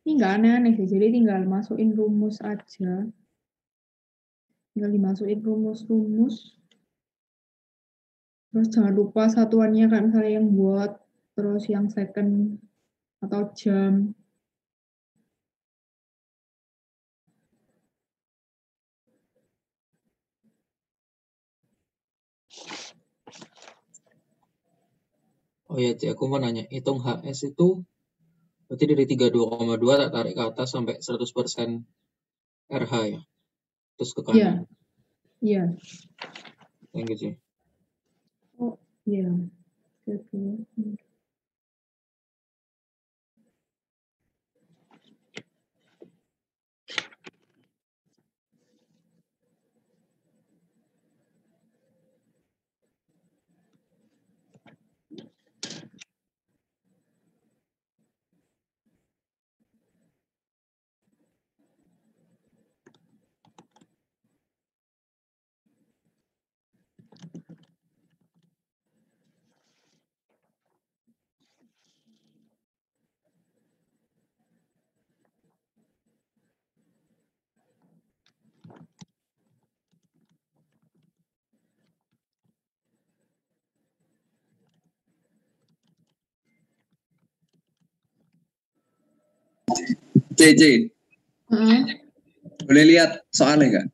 [SPEAKER 1] Ini nggak aneh-aneh sih, jadi tinggal masukin rumus aja. Tinggal dimasukin rumus-rumus. Terus jangan lupa satuannya kan misalnya yang watt, terus yang second atau jam.
[SPEAKER 3] Oh ya, Ci, aku mau nanya, hitung HS itu berarti dari 32,2 tak tarik ke atas sampai 100% RH ya? Terus ke kanan.
[SPEAKER 1] Iya.
[SPEAKER 3] Thank you, Ci.
[SPEAKER 1] Oh, iya.
[SPEAKER 4] C. Boleh lihat soalnya nggak?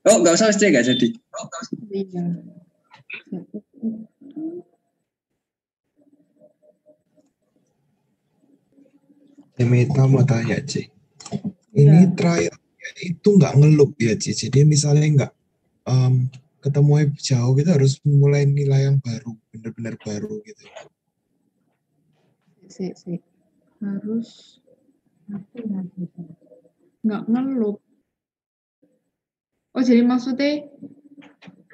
[SPEAKER 4] Oh, nggak usah C, nggak jadi.
[SPEAKER 1] Iya.
[SPEAKER 5] Meta mau tanya, C. Ini trial itu nggak ngelup ya, C. Jadi misalnya nggak ketemu jauh, kita harus mulai nilai yang baru, benar-benar baru gitu.
[SPEAKER 1] Harus nggak ngelup. Oh, jadi maksudnya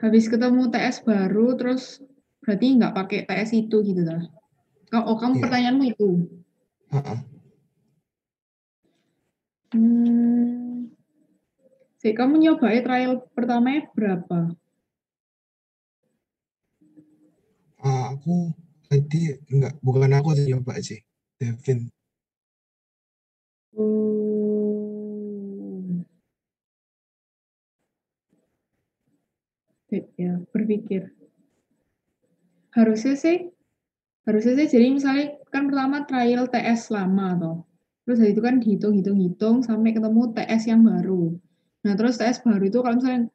[SPEAKER 1] habis ketemu TS baru terus berarti nggak pakai TS itu gitu lah. Oh, kamu pertanyaanmu itu. Kamu nyobain trial pertamanya berapa?
[SPEAKER 5] Aku tadi bukan aku sih nyoba sih, Devin.
[SPEAKER 1] Ya, berpikir. Harusnya sih jadi misalnya kan pertama trial TS lama toh. Terus dari itu kan dihitung sampai ketemu TS yang baru. Nah, terus TS baru itu kalau misalnya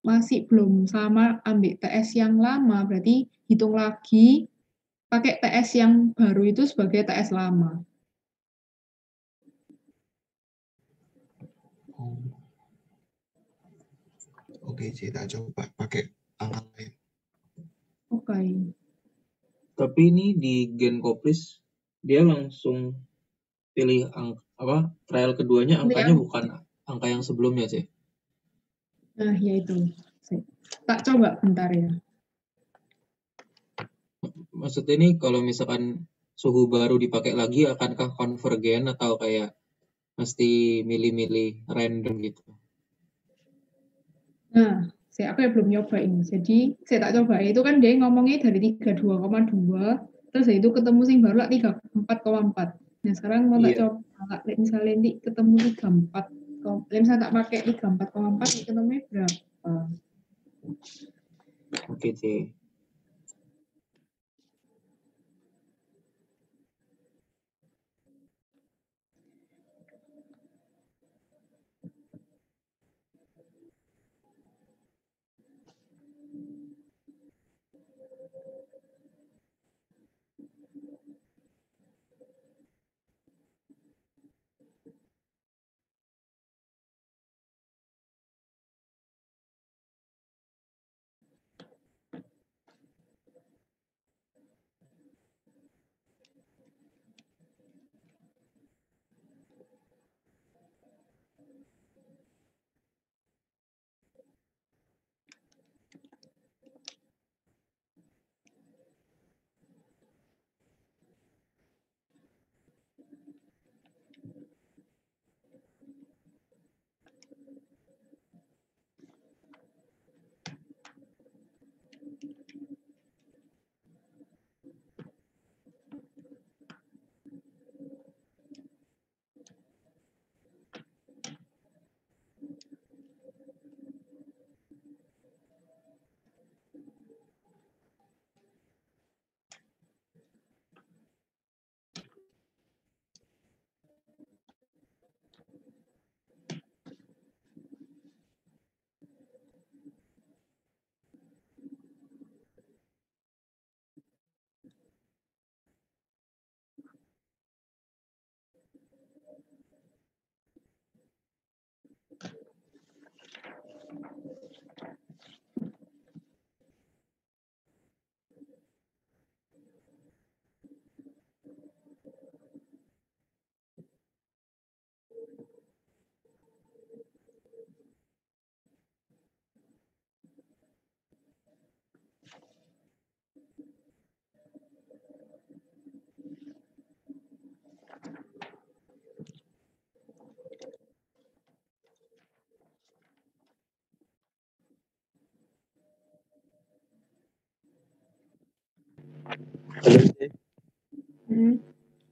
[SPEAKER 1] masih belum sama ambil TS yang lama, berarti hitung lagi pakai TS yang baru itu sebagai TS lama.
[SPEAKER 5] Oh. Oke, kita coba pakai angka lain.
[SPEAKER 1] Oke.
[SPEAKER 3] Tapi ini di Gen Koplis dia langsung pilih trial keduanya angkanya bukan angka yang sebelumnya, C.
[SPEAKER 1] Nah, ya itu. Tak coba bentar ya.
[SPEAKER 3] Maksudnya ini kalau misalkan suhu baru dipakai lagi, akankah konvergen atau kayak mesti milih-milih random gitu?
[SPEAKER 1] Nah, aku ya belum nyoba ini. Jadi, saya tak coba. Itu kan dia ngomongnya dari 32,2, terus itu ketemu sing baru lah 34,4. Nah, sekarang mau tak coba. Misalnya nanti ketemu 34. Misalnya tak pakai 34,4, ketemunya berapa?
[SPEAKER 3] Oke, C.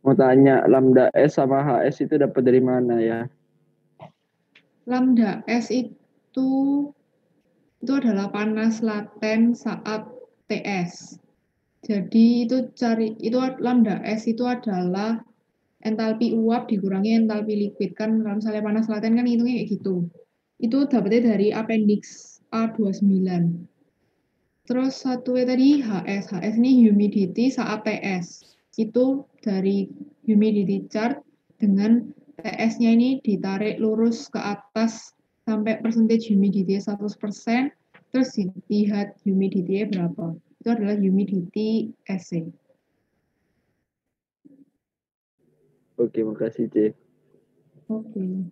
[SPEAKER 2] Mau tanya, lambda S sama HS itu dapat dari mana ya?
[SPEAKER 1] Lambda S itu adalah panas laten saat TS. Jadi itu lambda S itu adalah entalpi uap dikurangi entalpi liquid. Kan kalau misalnya panas laten kan hitungnya kayak gitu. Itu dapetnya dari appendix A29. Terus satunya tadi HS. HS ini humidity saat TS. Itu dari humidity chart dengan TS-nya ini ditarik lurus ke atas sampai percentage humidity 100%, terus dilihat humidity-nya berapa. Itu adalah humidity SC.
[SPEAKER 2] Oke, makasih, C.
[SPEAKER 1] Oke.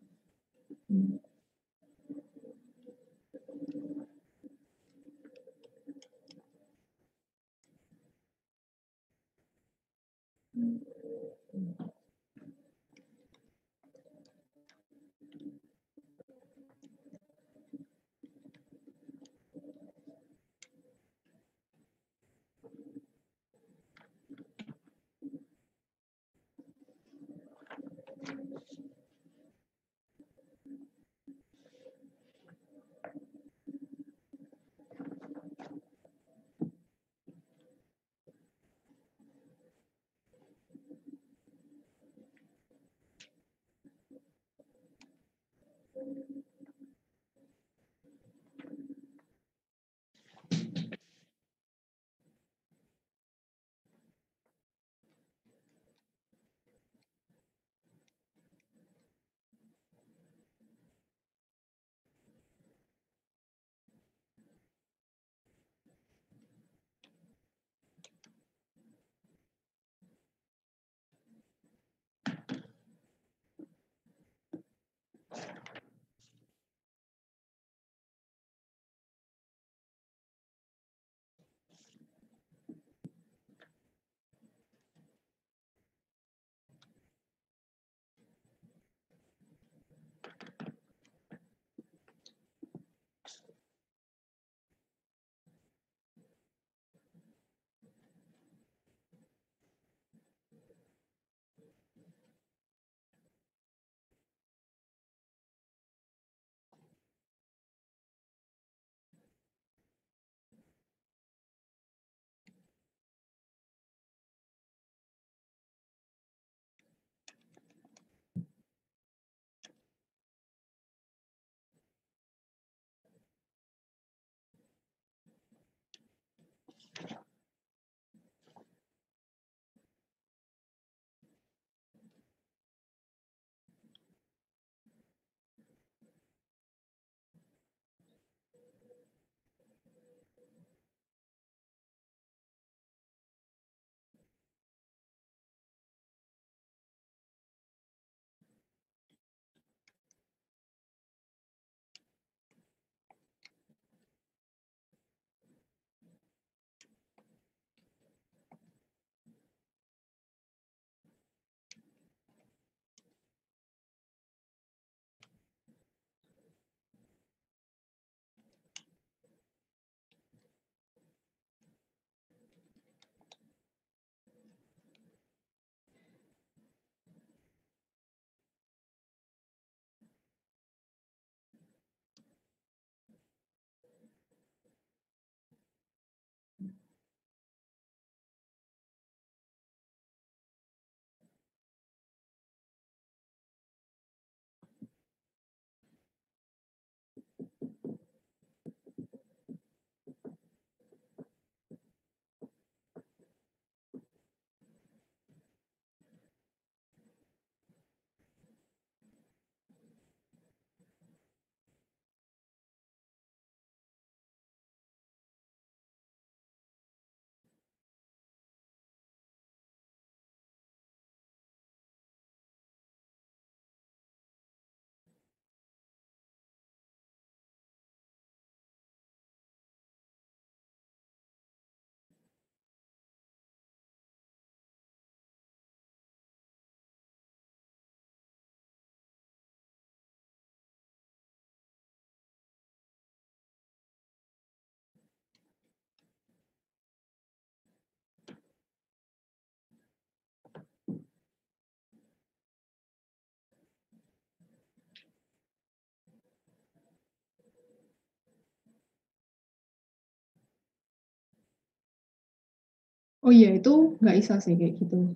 [SPEAKER 1] Oh iya, itu nggak bisa sih kayak gitu.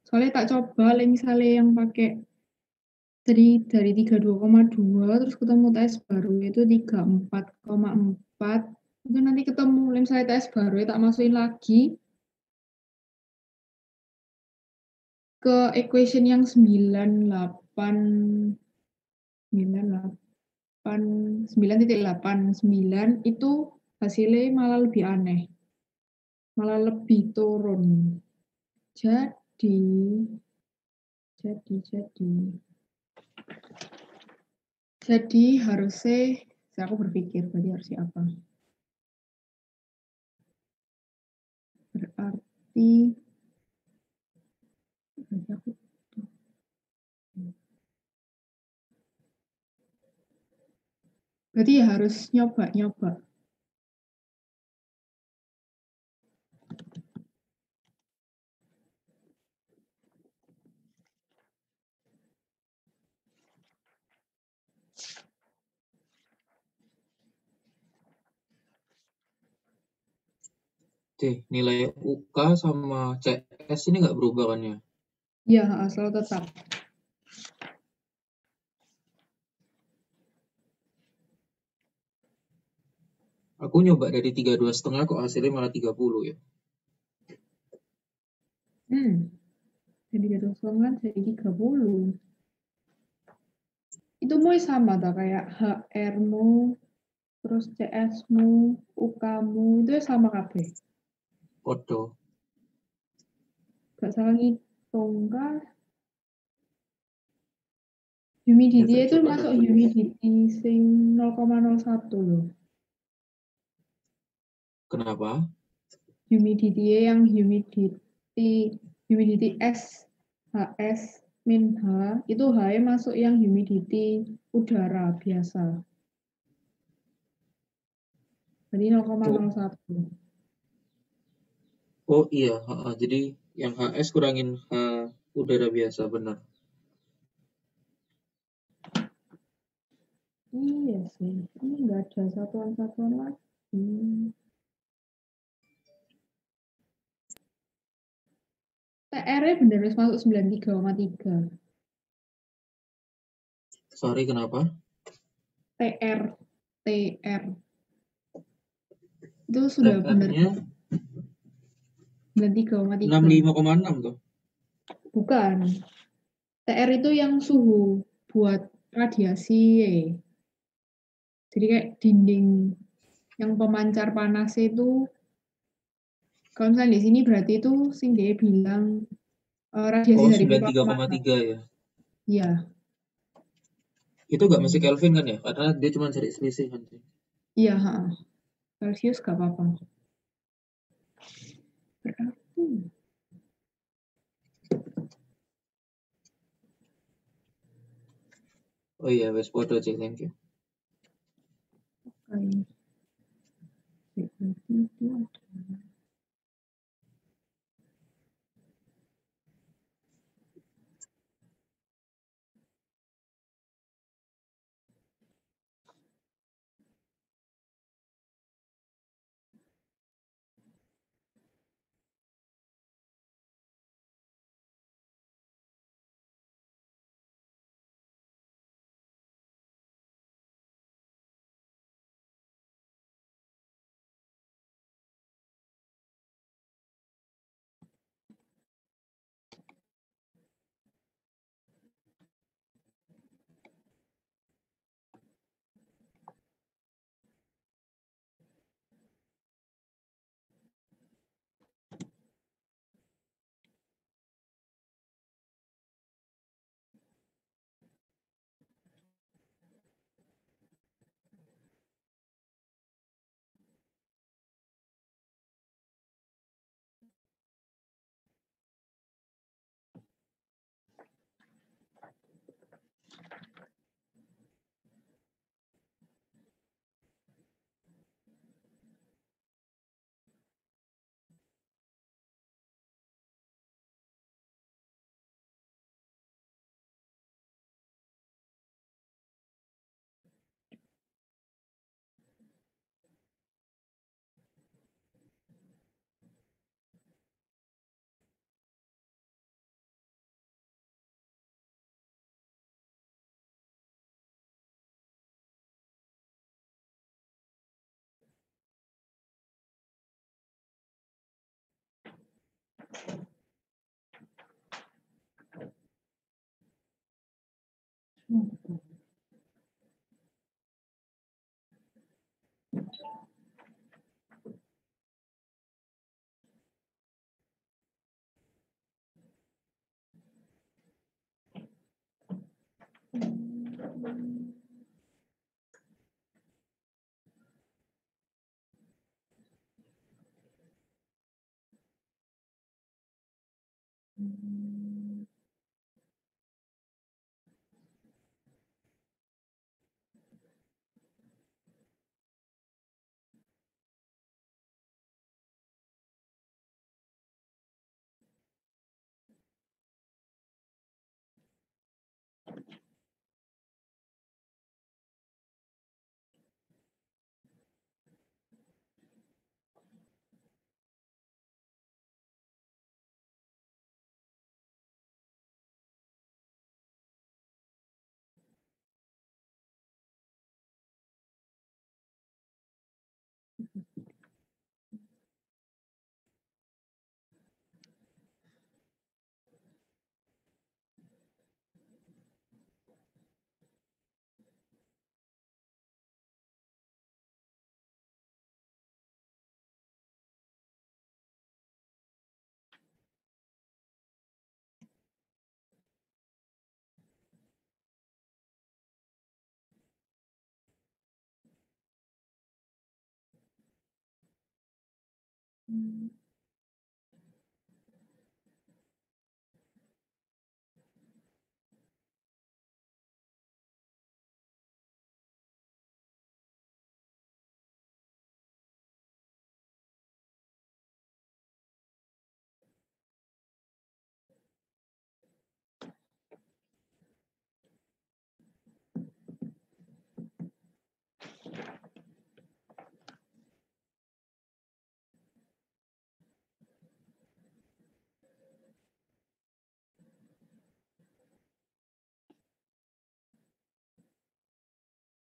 [SPEAKER 1] Soalnya tak coba, misalnya yang pakai dari 32,2 terus ketemu TS baru itu 34,4 itu nanti ketemu misalnya TS baru ya tak masukin lagi ke equation yang 9,8 itu hasilnya malah lebih aneh, malah lebih turun. Jadi harusnya aku berpikir berarti harus apa? Berarti ya harus nyoba.
[SPEAKER 3] Nilai UK sama CS ini nggak berubah kan ya?
[SPEAKER 1] Iya, asal tetap.
[SPEAKER 3] Aku nyoba dari 32,5 kok hasilnya malah 30 ya.
[SPEAKER 1] Jadi 32,5 jadi 30. Itu mau sama tak kayak HR-mu, terus CS-mu, UK-mu, itu sama kabeh.
[SPEAKER 3] Podo.
[SPEAKER 1] Gak salah ngitung kah? Humidity
[SPEAKER 3] Ya,
[SPEAKER 1] itu
[SPEAKER 3] coba
[SPEAKER 1] masuk
[SPEAKER 3] nanti.
[SPEAKER 1] humidity sing 0,01 loh.
[SPEAKER 3] Kenapa?
[SPEAKER 1] Humidity yang humidity S, HS, min H, itu H masuk yang humidity udara biasa. Jadi 0,01.
[SPEAKER 3] Oh iya, jadi yang HS kurangin H udara biasa, benar.
[SPEAKER 1] Iya sih, ini nggak ada satuan-satuan lagi. TR-nya bener harus masuk 93,3.
[SPEAKER 3] Sorry, kenapa?
[SPEAKER 1] TR. Itu sudah benar
[SPEAKER 3] TR-nya
[SPEAKER 1] 93,3.
[SPEAKER 3] 65,6 tuh.
[SPEAKER 1] Bukan. TR itu yang suhu buat radiasi. Jadi kayak dinding yang pemancar panas itu, kalau misalnya di sini berarti itu sing dia bilang radiasi
[SPEAKER 3] Oh,
[SPEAKER 1] dari pipa panas.
[SPEAKER 3] 93,3 ya.
[SPEAKER 1] Iya.
[SPEAKER 3] Itu nggak mesti Kelvin kan ya? Karena dia cuma cari selisih kan.
[SPEAKER 1] Iya, Celsius gak apa-apa. Berarti
[SPEAKER 3] Oh iya, wes podo cek, thank you.
[SPEAKER 1] kayak berarti itu adalah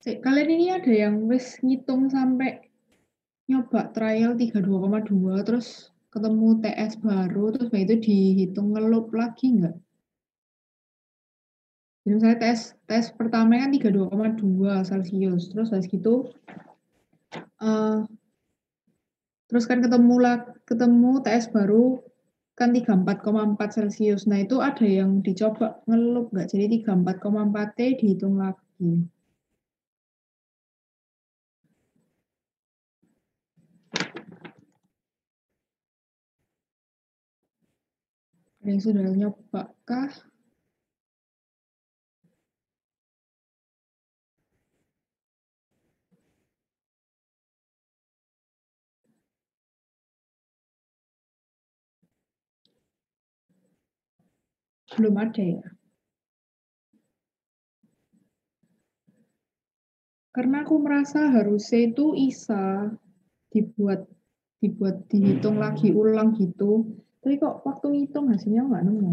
[SPEAKER 1] Kalian ini ada yang wis ngitung sampai nyoba trial 32,2 terus ketemu TS baru terus itu dihitung ngelup lagi nggak? Jadi misalnya tes pertama kan 32,2 Celcius terus habis gitu terus kan ketemu TS baru kan 34,4 Celcius. Nah itu ada yang dicoba ngelup nggak? Jadi 34,4 T dihitung lagi. Ada yang sudah nyoba kah? Belum ada ya? Karena aku merasa harusnya itu ISA dibuat dihitung lagi ulang gitu. Tapi kok waktu ngitung hasilnya nggak nemu.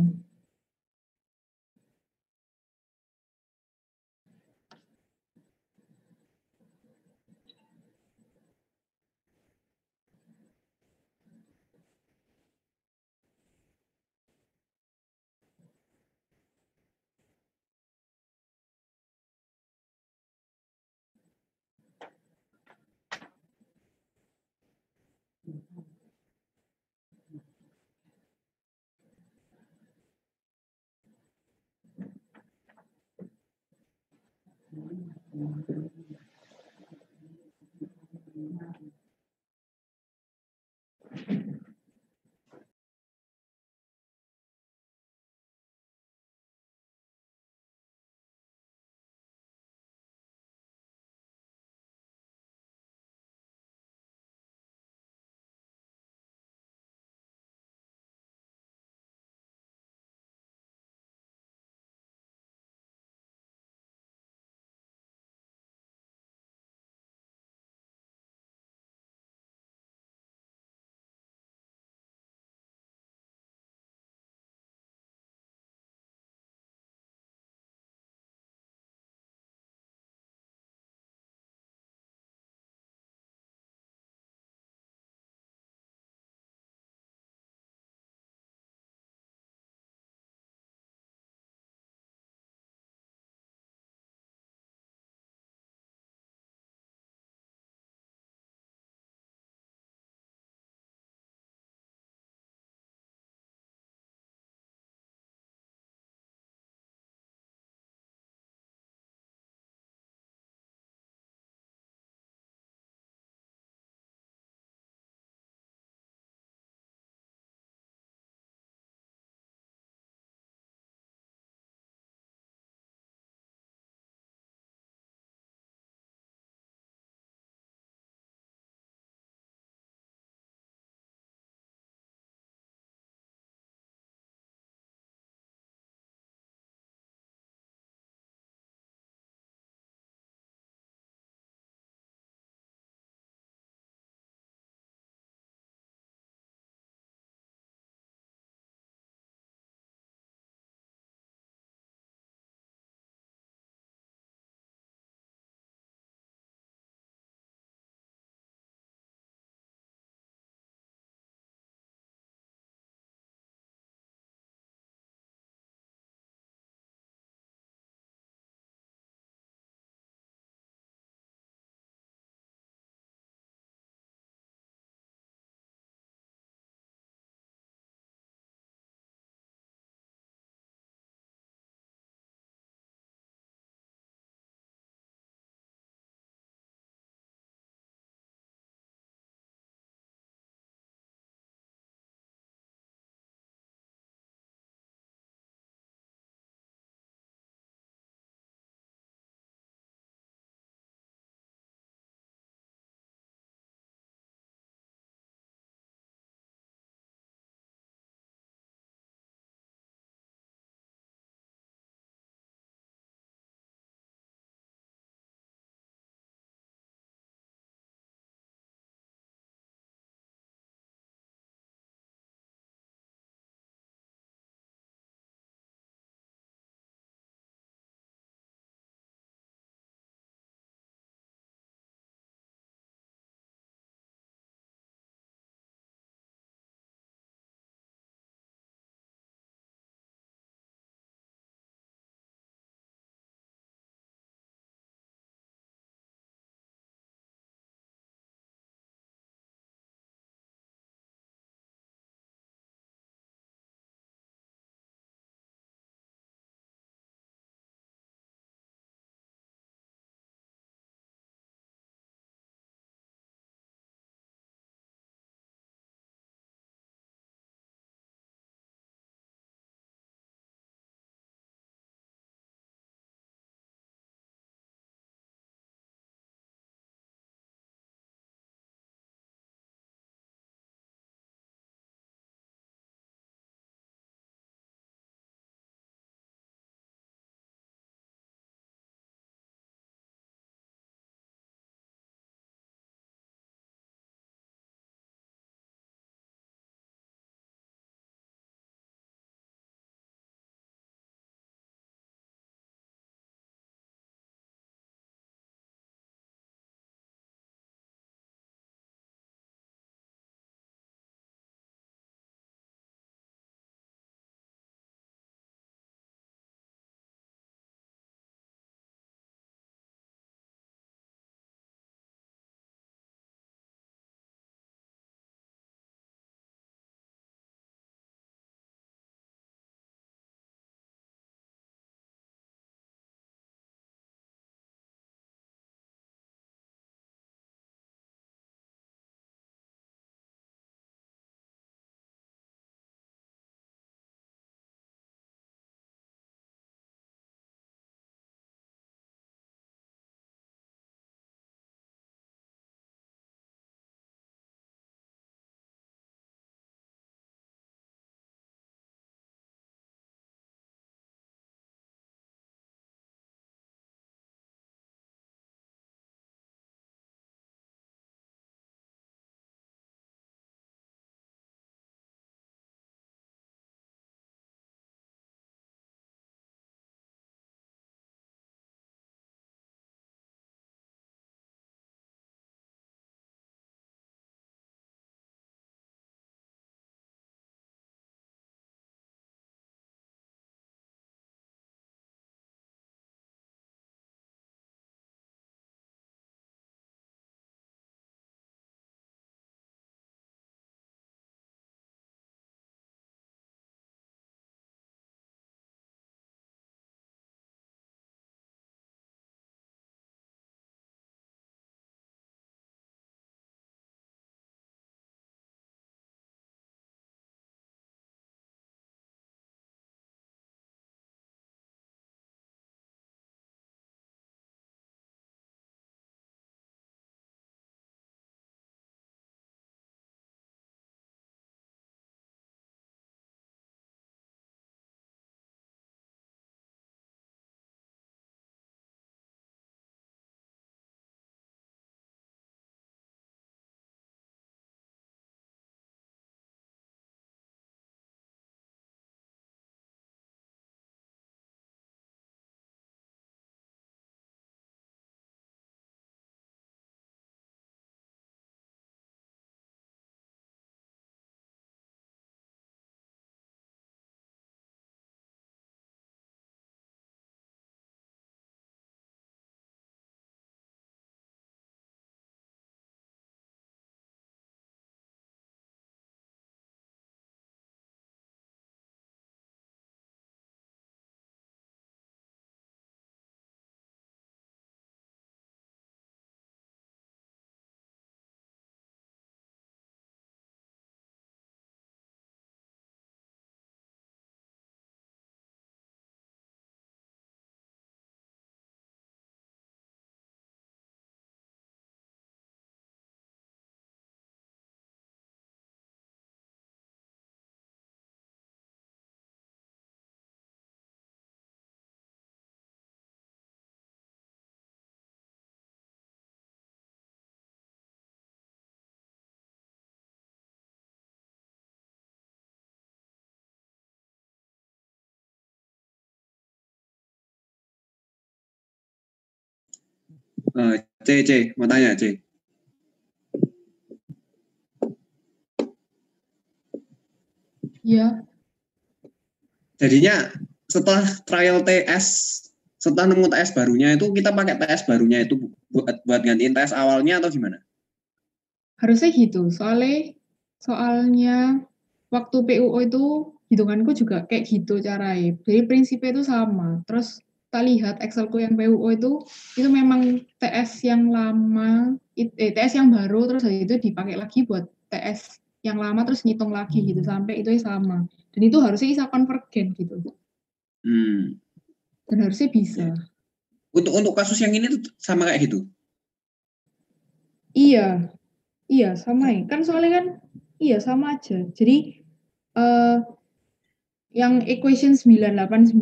[SPEAKER 4] C, mau tanya C.
[SPEAKER 1] Ya,
[SPEAKER 4] Jadinya setelah trial TS, setelah nemu TS barunya itu kita pakai TS barunya itu buat gantiin TS awalnya atau gimana?
[SPEAKER 1] harusnya gitu. Soalnya waktu PUO itu hitunganku juga kayak gitu caranya. Jadi prinsipnya itu sama. Terus kita lihat Excelku yang PUO itu memang TS yang lama, TS yang baru, terus habis itu dipakai lagi buat TS yang lama, terus ngitung lagi gitu sampai itu sama. Dan itu harusnya bisa konvergen gitu. Dan harusnya bisa.
[SPEAKER 4] Untuk kasus yang ini tuh sama kayak gitu.
[SPEAKER 1] Iya sama ya. Kan soalnya kan iya sama aja. Jadi yang equation 989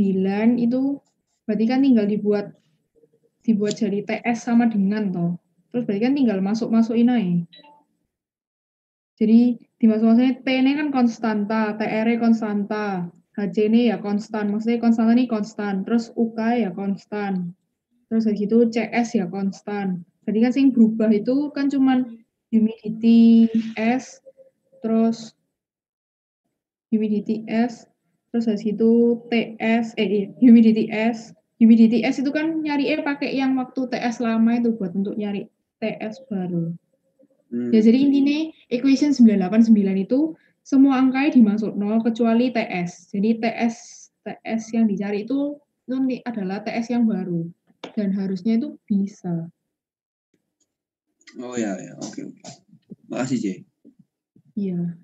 [SPEAKER 1] itu berarti kan tinggal dibuat jadi TS sama dengan toh. Terus berarti kan tinggal masuk-masukin aja. Jadi dimasuk-masukin T ini kan konstanta, TR konstanta, HC ini ya konstan. Maksudnya konstanta ini konstan. Terus UK ya konstan. Terus dari situ CS ya konstan. Jadi kan yang berubah itu kan cuman humidity S, terus humidity S, terus dari situ humidity S itu kan nyari pakai yang waktu TS lama itu buat untuk nyari TS baru. Ya jadi intinya equation 989 itu semua angkanya dimasuk 0 kecuali TS. Jadi TS yang dicari itu adalah TS yang baru dan harusnya itu bisa.
[SPEAKER 4] Oh ya, oke. Makasih C.
[SPEAKER 1] Iya.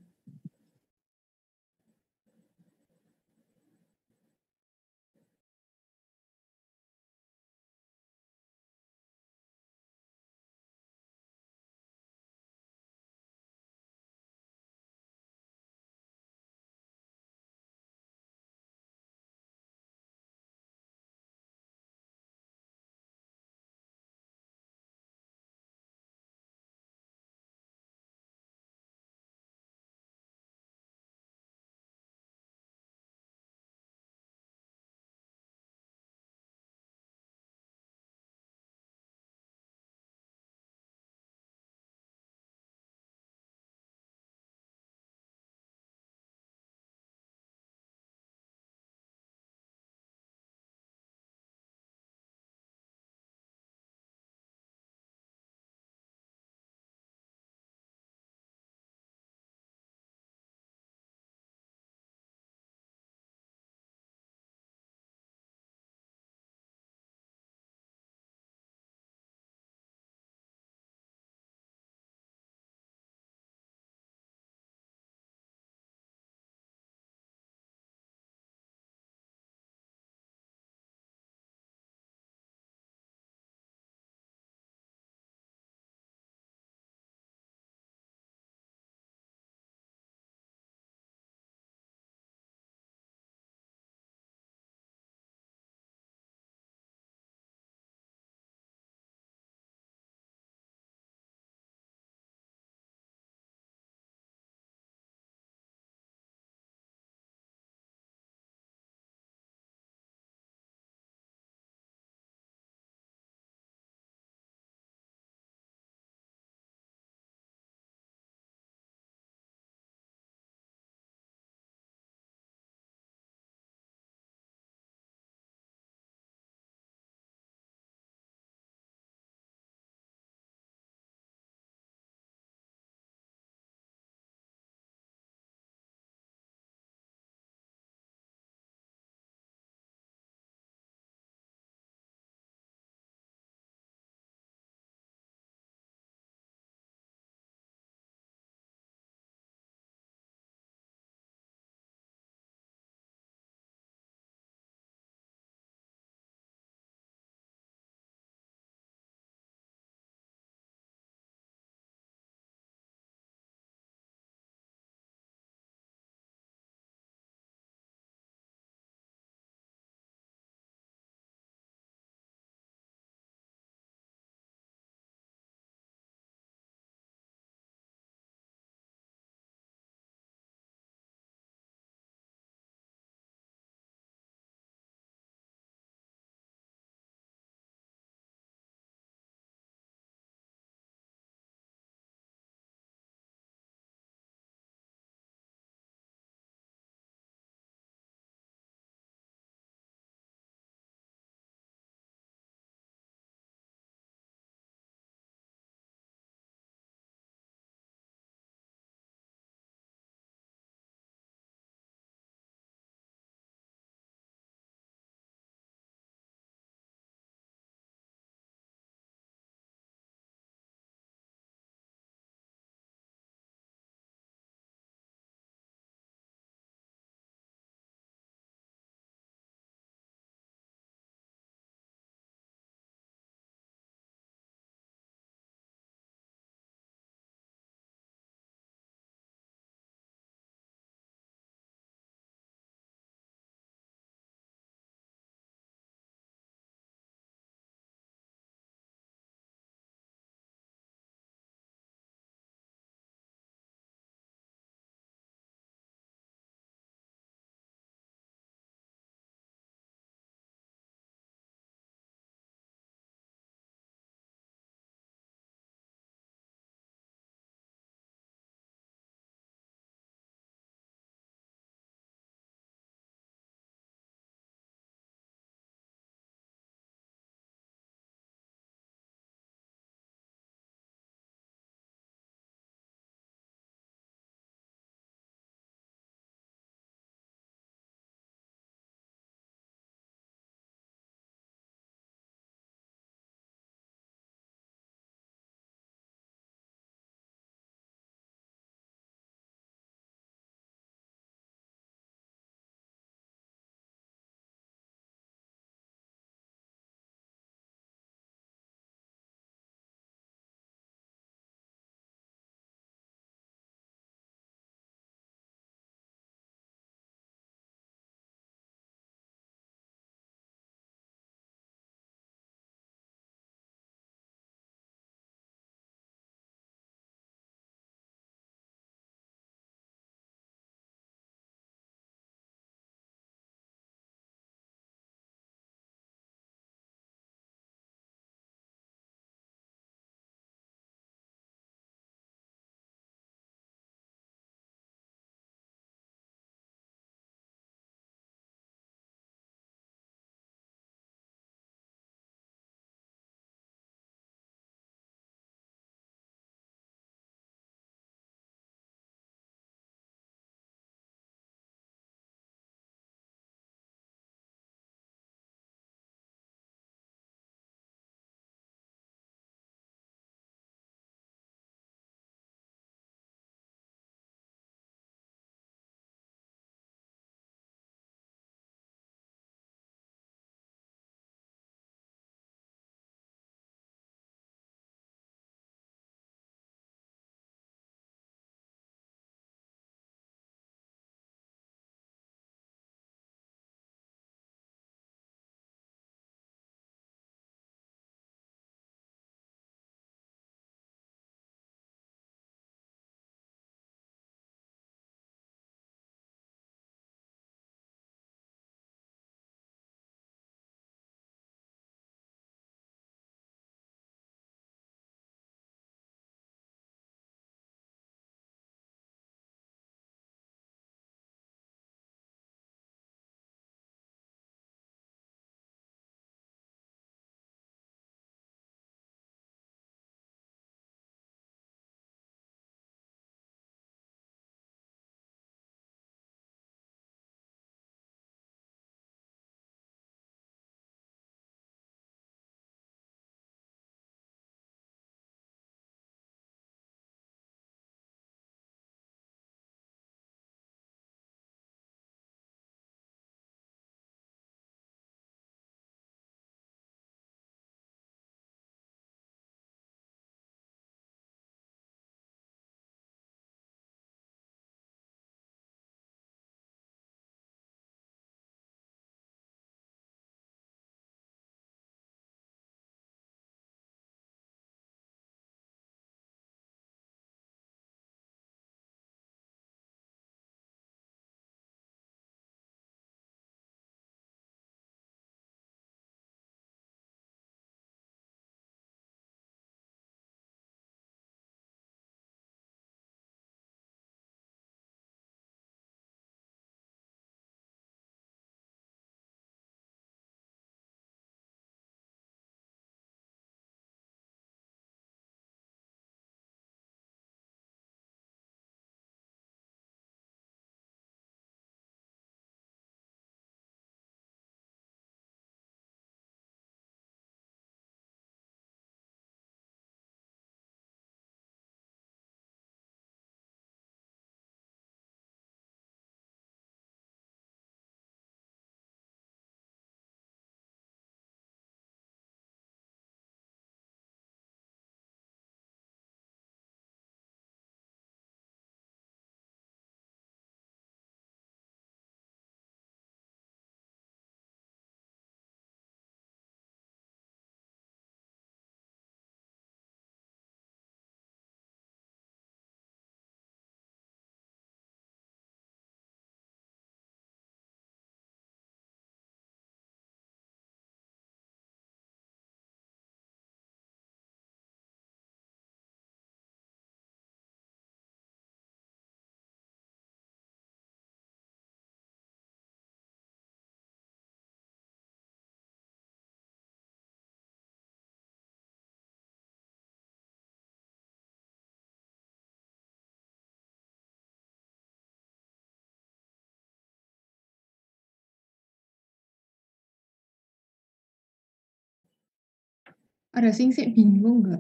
[SPEAKER 1] Ada sing bingung nggak?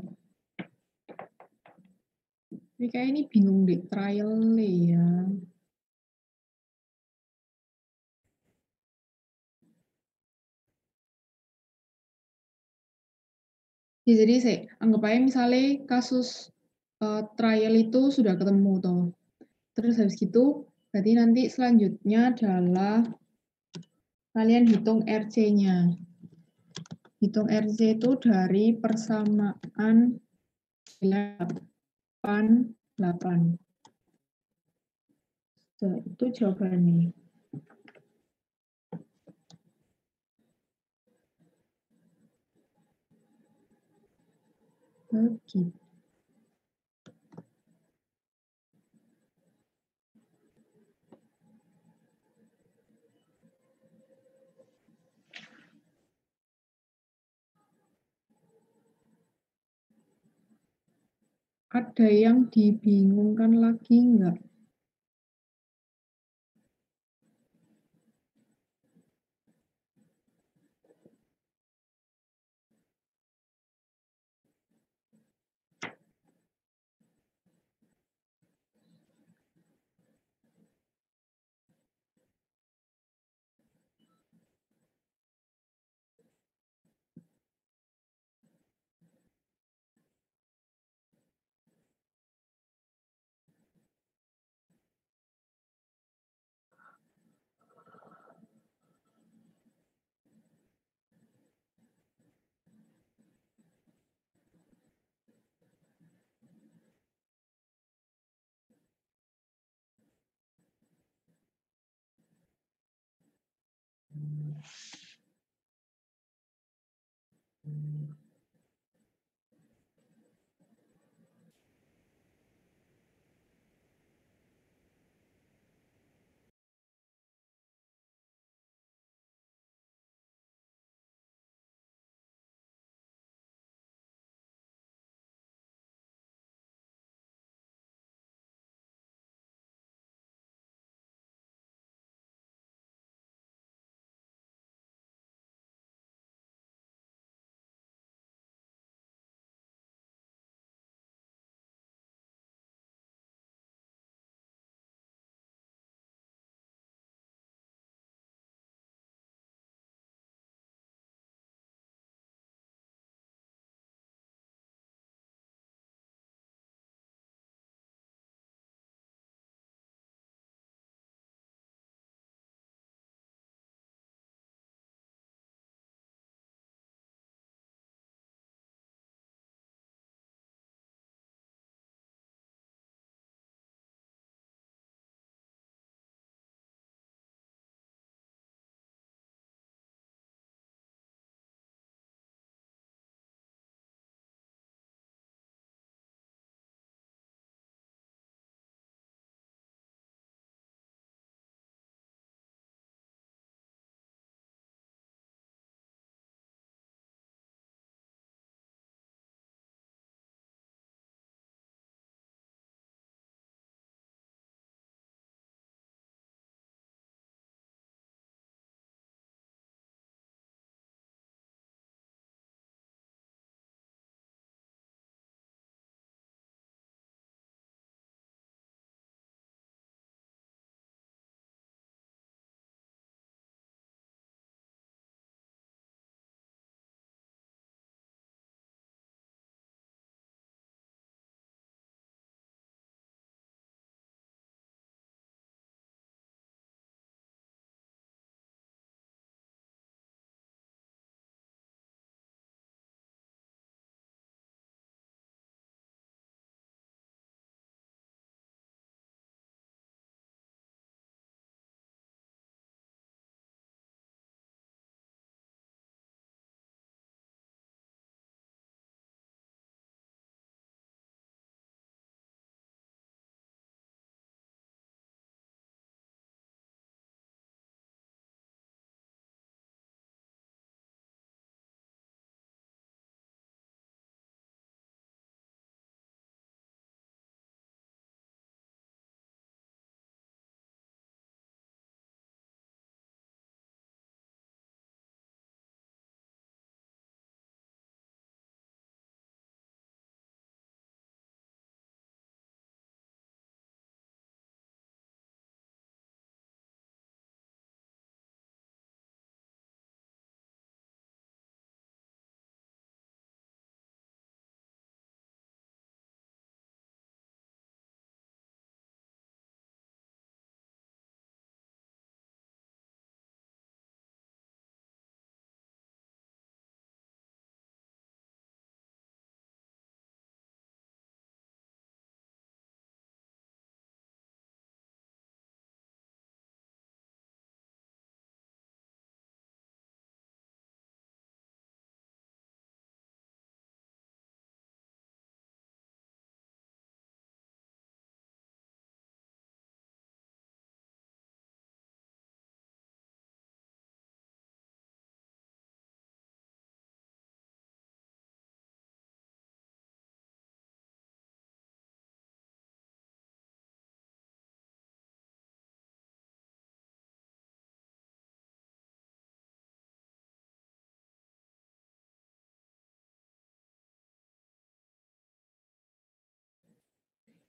[SPEAKER 1] Tapi kayak ini bingung deh trial ya. Ya, jadi saya anggap aja misalnya kasus trial itu sudah ketemu toh. Terus habis gitu berarti nanti selanjutnya adalah kalian hitung RC-nya. Hitung RC itu dari persamaan 8. Nah, itu jawabannya. Oke. Ada yang dibingungkan lagi nggak?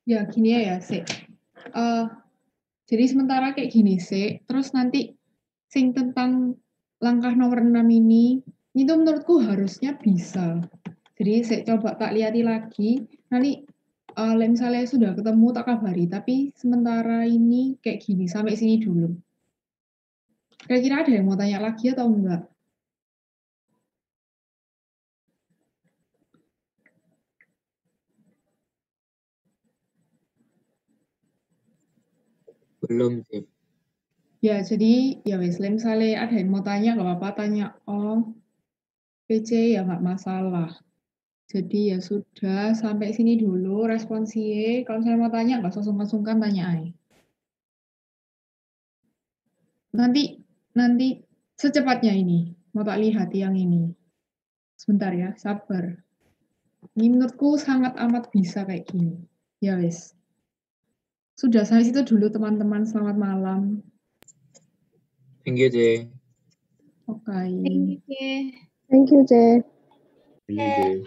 [SPEAKER 1] Ya gini ya, Sik. Jadi sementara kayak gini, Sik. Terus nanti sing tentang langkah nomor 6 ini tuh menurutku harusnya bisa. Jadi saya coba tak lihati lagi. Nanti misalnya sudah ketemu tak kabari. Tapi sementara ini kayak gini, sampai sini dulu. Kira-kira ada yang mau tanya lagi atau enggak?
[SPEAKER 3] Belum sih.
[SPEAKER 1] Ya, jadi ya wes, misalnya ada yang mau tanya, nggak apa-apa, tanya PC ya nggak masalah. Jadi ya sudah, sampai sini dulu responsinya. Kalau saya mau tanya, nggak sungkan-sungkan tanya aja. Nanti secepatnya ini, mau tak lihat yang ini. Sebentar ya, sabar. Ini menurutku sangat amat bisa kayak gini. Ya wes. Sudah, sampai situ dulu teman-teman. Selamat malam.
[SPEAKER 3] Thank you, Jay.
[SPEAKER 1] Oke.
[SPEAKER 6] Thank you, J.
[SPEAKER 7] Thank you, Jay.
[SPEAKER 8] Ini, Jay.